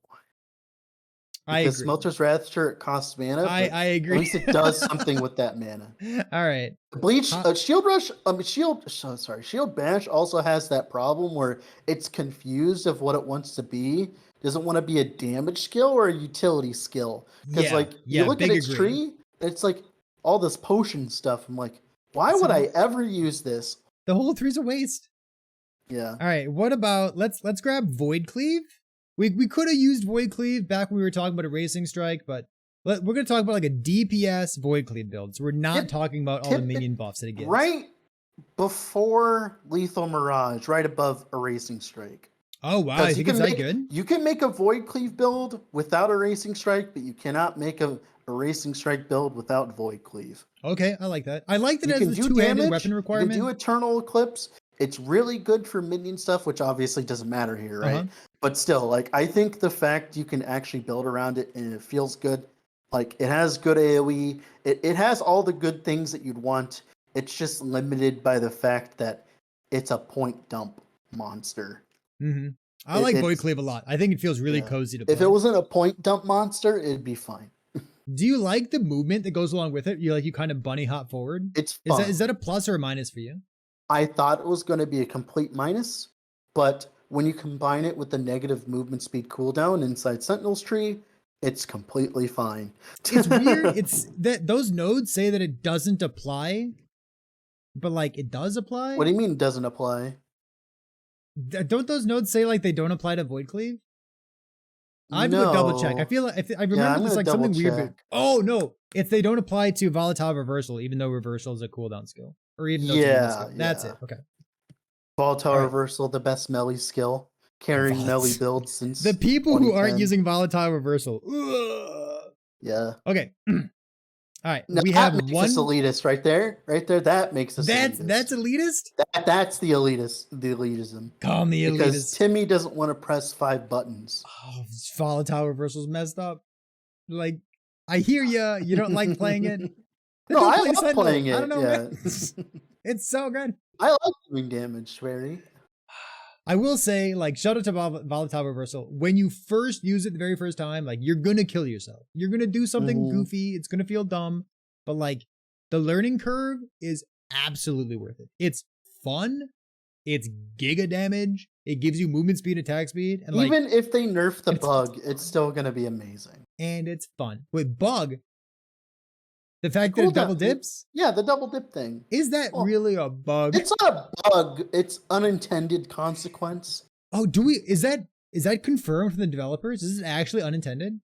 I because agree. Smelter's Wrath, sure, it costs mana. I agree. At least it does something with that mana. All right. Bleach, Shield Rush, Shield Bash also has that problem where it's confused of what it wants to be. Does it want to be a damage skill or a utility skill? Because you look at its tree, it's like all this potion stuff. I'm like, why would I ever use this? The whole tree's a waste. Yeah. All right. What about let's grab Void Cleave. We could have used Void Cleave back when we were talking about a Racing Strike, but we're going to talk about like a DPS Void Cleave build. So we're not talking about all the minion buffs that it gets. Right before Lethal Mirage, right above a Racing Strike. Oh, wow. You think it's that good? You can make a Void Cleave build without a Racing Strike, but you cannot make a Racing Strike build without Void Cleave. Okay, I like that. I like that it has the two-handed weapon requirement. You can do Eternal Eclipse. It's really good for minion stuff, which obviously doesn't matter here, right? But still, like, I think the fact you can actually build around it and it feels good. Like, it has good AoE. It has all the good things that you'd want. It's just limited by the fact that it's a point dump monster. I like Void Cleave a lot. I think it feels really cozy to play. If it wasn't a point dump monster, it'd be fine. Do you like the movement that goes along with it? You kind of bunny hop forward? It's fun. Is that a plus or a minus for you? I thought it was going to be a complete minus, but when you combine it with the negative movement speed cooldown inside Sentinel's tree, it's completely fine. It's weird. It's that those nodes say that it doesn't apply, but like it does apply. What do you mean it doesn't apply? Don't those nodes say like they don't apply to Void Cleave? I'm gonna double check. I feel like I remember there's like something weird. But, oh no, if they don't apply to Volatile Reversal, even though Reversal is a cooldown skill, or even though that's it. Okay. Volatile Reversal, the best melee skill, carrying melee builds since the people who aren't using Volatile Reversal. Yeah. Okay. All right. No, we have one elitist right there. Right there. That makes us elitist. That's elitist? That's the elitist. The elitism. Call me elitist. Because Timmy doesn't want to press 5 buttons. Oh, Volatile Reversal's messed up. Like, I hear ya. You don't like playing it. No, I love playing it. I don't know. Yeah. It's so good. I like doing damage, Flurry. I will say, like, shout out to Volatile Reversal. When you first use it the very first time, like, you're gonna kill yourself. You're gonna do something goofy. It's gonna feel dumb. But, like, the learning curve is absolutely worth it. It's fun. It's giga damage. It gives you movement speed, attack speed. And even if they nerf the bug, it's still gonna be amazing. And it's fun. With bug, the fact that it double dips? Yeah, the double dip thing. Is that really a bug? It's not a bug. It's unintended consequence. Oh, is that confirmed from the developers? Is it actually unintended?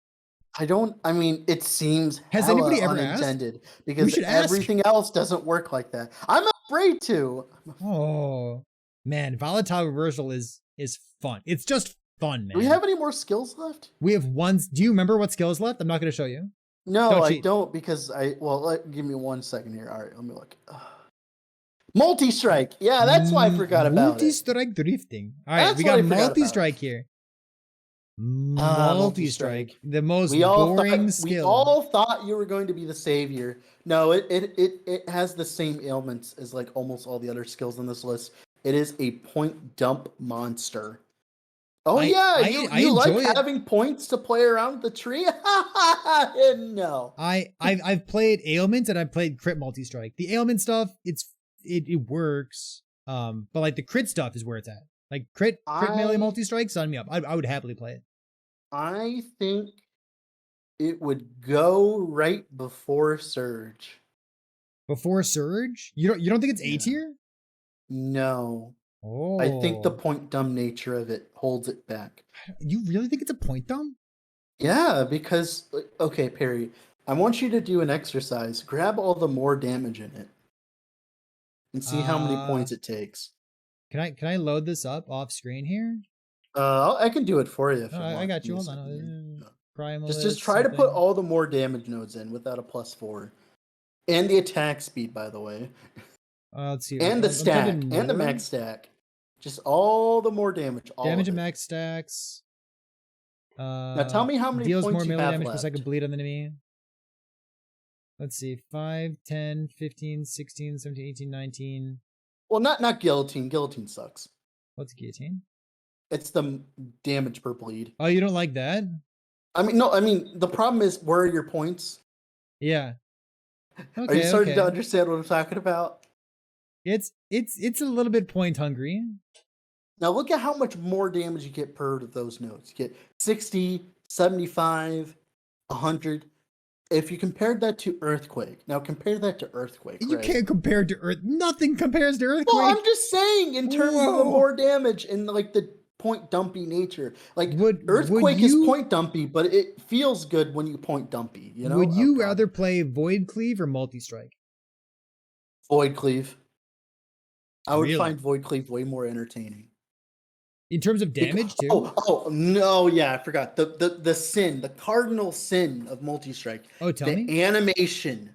I mean, it seems Has hella anybody ever asked? unintended We because should ask. everything else doesn't work like that. I'm afraid to. Oh man, volatile reversal is fun. It's just fun, man. Do we have any more skills left? We have one. Do you remember what skills left? I'm not going to show you. No, Don't I cheat. don't because give me 1 second here. All right, let me look. Multistrike. Yeah, that's why I forgot about it. Multistrike drifting. All right, That's we why got I forgot about it. multistrike here. Multistrike. The most We all boring thought, skill. we all thought you were going to be the savior. No, it has the same ailments as like almost all the other skills on this list. It is a point dump monster. Oh yeah, you like having points to play around with the tree? No. I've played ailments and I've played crit multi-strike. The ailment stuff, it works. But like the crit stuff is where it's at. Like crit melee multi-strike, sign me up. I would happily play it. I think it would go right before Surge. Before Surge? You don't think it's A tier? No. Oh. I think the point dumb nature of it holds it back. You really think it's a point dumb? Yeah, because okay, Perry, I want you to do an exercise. Grab all the more damage in it. And see how many points it takes. Can I load this up off screen here? I can do it for you. If you want. I got you. Hold on. Just try to put all the more damage nodes in without a +4, and the attack speed, by the way. Let's see. And the stack and the max stack. Just all the more damage. Damage and max stacks. Now tell me how many deals points more you melee have damage left. per second bleed on the enemy. Let's see. 5, 10, 15, 16, 17, 18, 19. Well, not guillotine. Guillotine sucks. What's guillotine? It's the damage per bleed. Oh, you don't like that? I mean, the problem is, where are your points? Yeah. Okay, are you starting to understand what I'm talking about? It's a little bit point hungry. Now look at how much more damage you get per those nodes. You get 60, 75, 100. If you compared that to Earthquake, now compare that to Earthquake. You can't compare it to Earth. Nothing compares to Earthquake. Well, I'm just saying in terms of the more damage and like the point dumpy nature. Like Earthquake is point dumpy, but it feels good when you point dumpy. You know. Would you rather play Void Cleave or Multistrike? Void Cleave. I would find Void Cleave way more entertaining. In terms of damage, too? Oh, no, yeah, I forgot. The cardinal sin of Multistrike. Oh, tell me. The animation.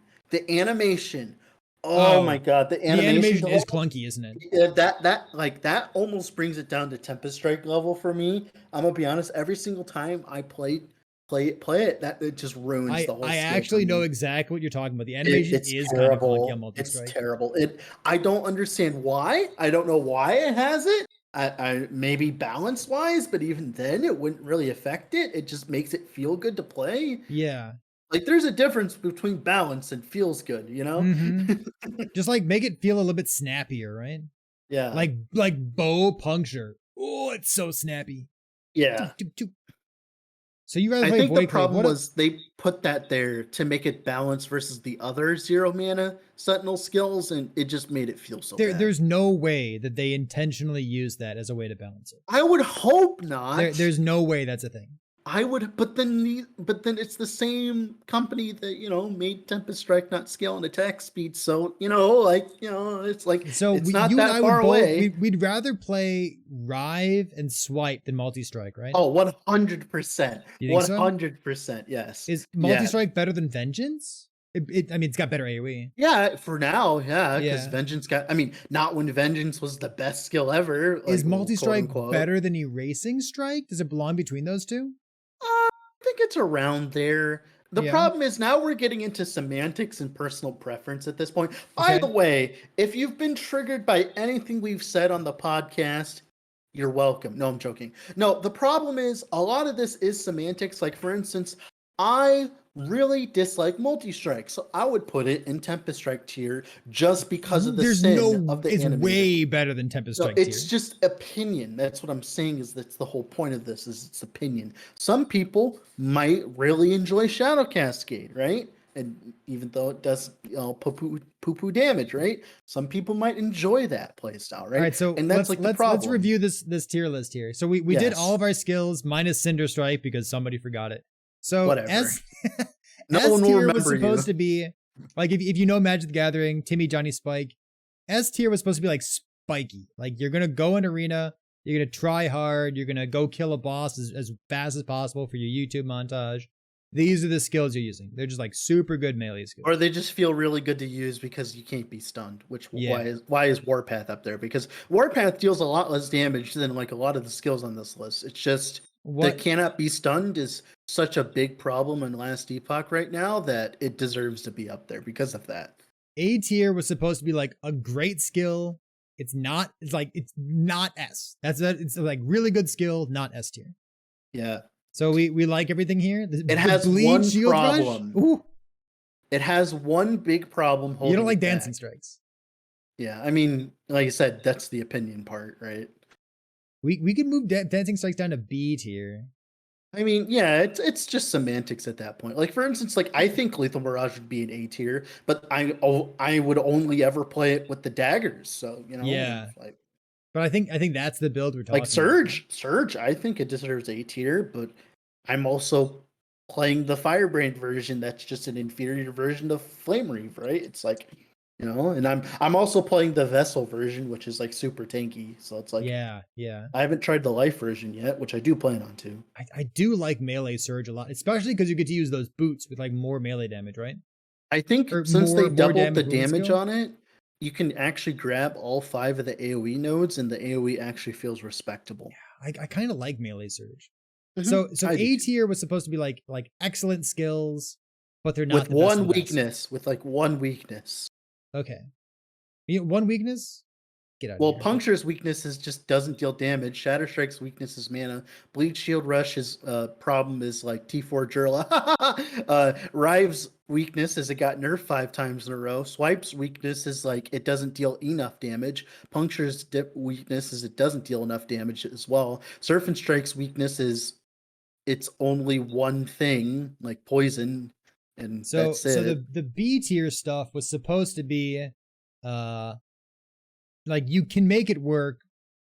Oh my god, the animation is clunky, isn't it? Yeah, that almost brings it down to Tempest Strike level for me. I'm gonna be honest, every single time I play it, that it just ruins the whole I actually know exactly what you're talking about. The animation is terrible. Kind of clunky on Multistrike. It's terrible. I don't understand why. I don't know why it has it. I maybe balance wise, but even then it wouldn't really affect it. It just makes it feel good to play. Yeah. Like there's a difference between balance and feels good, you know? Mm-hmm. Just like make it feel a little bit snappier, right? Yeah. Like bow puncture. Oh, it's so snappy. Yeah. So you rather play Void Cleave? The problem was they put that there to make it balance versus the other 0 mana Sentinel skills, and it just made it feel so bad. There's no way that they intentionally use that as a way to balance it. I would hope not. There's no way that's a thing. I would, but then it's the same company that made Tempest Strike not scale and attack speed. So it's like it's not you that and I far away. We'd rather play Rive and Swipe than Multistrike, right? Oh, 100%. 100%. Yes. Is Multistrike better than Vengeance? I mean, it's got better AoE. Yeah, for now, yeah, because Vengeance not when Vengeance was the best skill ever. Is Multistrike better than Erasing Strike? Does it belong between those two? I think it's around there. The problem is now we're getting into semantics and personal preference at this point. By the way, if you've been triggered by anything we've said on the podcast, you're welcome. No, I'm joking. No, the problem is a lot of this is semantics. Like, for instance, I really dislike Multistrike, so I would put it in Tempest Strike tier just because of the sin of the It's animator. way better than Tempest Strike tier. It's just opinion. That's what I'm saying. That's the whole point of this. Is it's opinion. Some people might really enjoy Shadow Cascade, right? And even though it does poo-poo damage, right? Some people might enjoy that playstyle, right? All right, so and that's the problem. Let's review this tier list here. So we did all of our skills minus Cinder Strike because somebody forgot it. So Whatever. S No S one will tier was remember supposed you. to be like if you know Magic the Gathering, Timmy, Johnny, Spike. S tier was supposed to be like spiky. Like you're gonna go in arena, you're gonna try hard, you're gonna go kill a boss as fast as possible for your YouTube montage. These are the skills you're using. They're just like super good melee skills. Or they just feel really good to use because you can't be stunned. Which Yeah. why is Warpath up there? Because Warpath deals a lot less damage than like a lot of the skills on this list. It's just the What cannot be stunned is such a big problem in Last Epoch right now that it deserves to be up there because of that. A tier was supposed to be like a great skill. It's not. It's not S. It's like really good skill, not S tier. Yeah. So we like everything here. It has bleed one shield problem. Rush? Ooh. It has one big problem holding You don't like it dancing back. strikes. Yeah, I mean, like I said, that's the opinion part, right? We could move dancing strikes down to B tier. I mean, yeah, it's just semantics at that point. Like for instance, like I think Lethal Mirage would be an A tier, but I would only ever play it with the daggers. So Yeah. like But I think that's the build we're talking like Surge, I think it deserves A tier, but I'm also playing the Firebrand version. That's just an inferior version of Flame Reave, right? It's like and I'm also playing the Vessel version, which is like super tanky. So it's like Yeah. I haven't tried the Life version yet, which I do plan on to. I do like melee Surge a lot, especially because you get to use those boots with like more melee damage, right? I think Or since they more doubled the movement damage skill. on it, you can actually grab all 5 of the AoE nodes, and the AoE actually feels respectable. I kind of like melee Surge. Mhm, So I do A too. tier was supposed to be like excellent skills, but they're not With the best of one the best. weakness, with like one weakness. Okay. One weakness? Get out of Well, here. Puncture's weakness is just doesn't deal damage. Shatter Strike's weakness is mana. Bleed Shield Rush's problem is like T4 Jurla. Rive's weakness is it got nerfed 5 times in a row. Swipe's weakness is like it doesn't deal enough damage. Puncture's weakness is it doesn't deal enough damage as well. Serpent Strike's weakness is it's only one thing, like poison, and So that's it. the B tier stuff was supposed to be uh like you can make it work,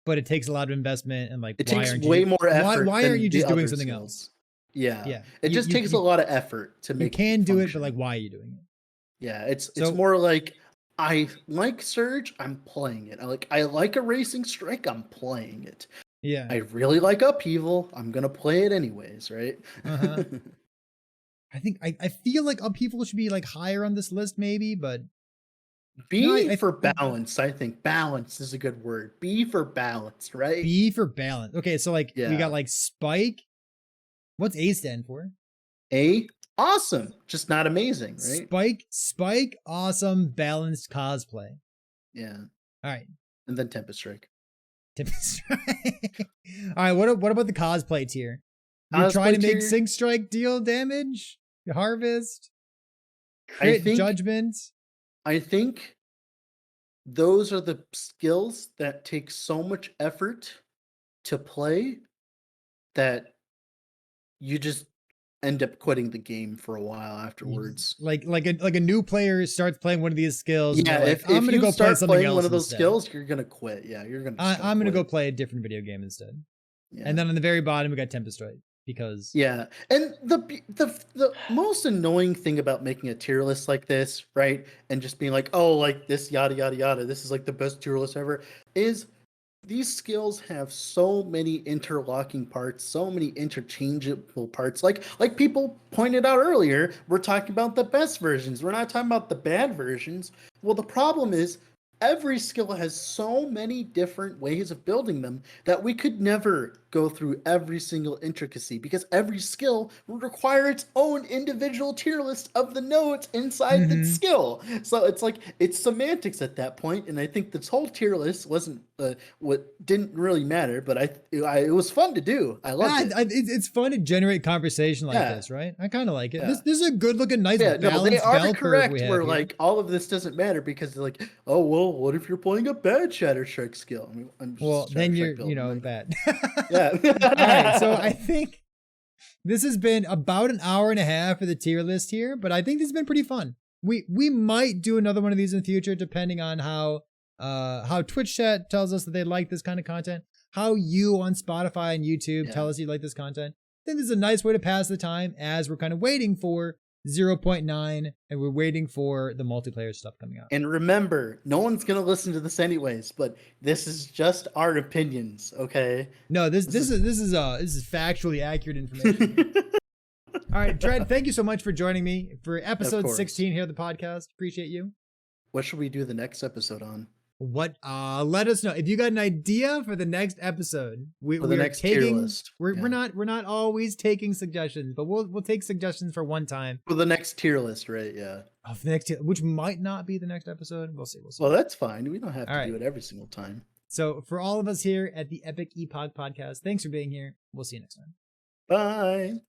but it takes a lot of investment and like It why takes aren't way you more effort why aren't than you the just doing other something skills. else? Yeah. Yeah. It just takes a lot of effort to you make can it do it, but function. like why are you doing it? Yeah, it's So- more like I like Surge, I'm playing it. I like a Racing Strike, I'm playing it. Yeah. I really like Upheaval, I'm gonna play it anyways, right? Uh-huh. I think I feel like Upheaval should be like higher on this list maybe, but B I for balance, I think. Balance is a good word. B for balance, right? B for balance. Okay, so like we Yeah. got like Spike. What's A stand for? A, awesome, just not amazing, right? Spike, awesome, balanced cosplay. Yeah. All right. And then Tempest Strike. Tempest Strike. All right, what about the cosplay tier? You're trying to make Sync Strike deal damage? Harvest? Crit Judgment? I think those are the skills that take so much effort to play that you just end up quitting the game for a while afterwards. Like a new player starts playing one of these skills. Yeah, like, if I'm gonna you go play start something playing else one of those instead. skills, you're gonna quit. Yeah, you're gonna. I'm gonna go play a different video game instead. Yeah. And then on the very bottom we got Tempest Strike because yeah, and the most annoying thing about making a tier list like this, right, and just being like, oh, like this yada yada yada, this is like the best tier list ever, is these skills have so many interlocking parts, so many interchangeable parts. Like people pointed out earlier, we're talking about the best versions. We're not talking about the bad versions. Well, the problem is every skill has so many different ways of building them that we could never go through every single intricacy because every skill would require its own individual tier list of the nodes inside the skill. So it's like it's semantics at that point, and I think this whole tier list wasn't what didn't really matter, but it was fun to do. I loved it. It's fun to generate conversation like this, right? I kind of like it. Yeah. This is a good looking, nice Yeah, no, they balanced are bell correct. curve we have Where here. like all of this doesn't matter because they're like, oh well, what if you're playing a bad Shatter Strike skill? I mean, I'm just well, then you're building, bad. Yeah. All right, so I think this has been about an hour and a half for the tier list here, but I think this has been pretty fun. We might do another one of these in the future, depending on how Twitch chat tells us that they like this kind of content, how you on Spotify and YouTube tell us you like this content. think this is a nice way to pass the time as we're kind of waiting for 0.9 and we're waiting for the multiplayer stuff coming out. And remember, no one's gonna listen to this anyways, but this is just our opinions, okay? No, this is factually accurate information. All right, Dread, thank you so much for joining me for episode 16 here of the podcast. Appreciate you. What should we do the next episode on? What let us know if you got an idea for the next episode. We're taking list. We're not always taking suggestions, but we'll take suggestions for one time. For the next tier list, right? Yeah. Oh, for the next which might not be the next episode. We'll see. Well, that's fine. We don't have to do it every single time. So for all of us here at the Epic Epoch podcast, thanks for being here. We'll see you next time. Bye.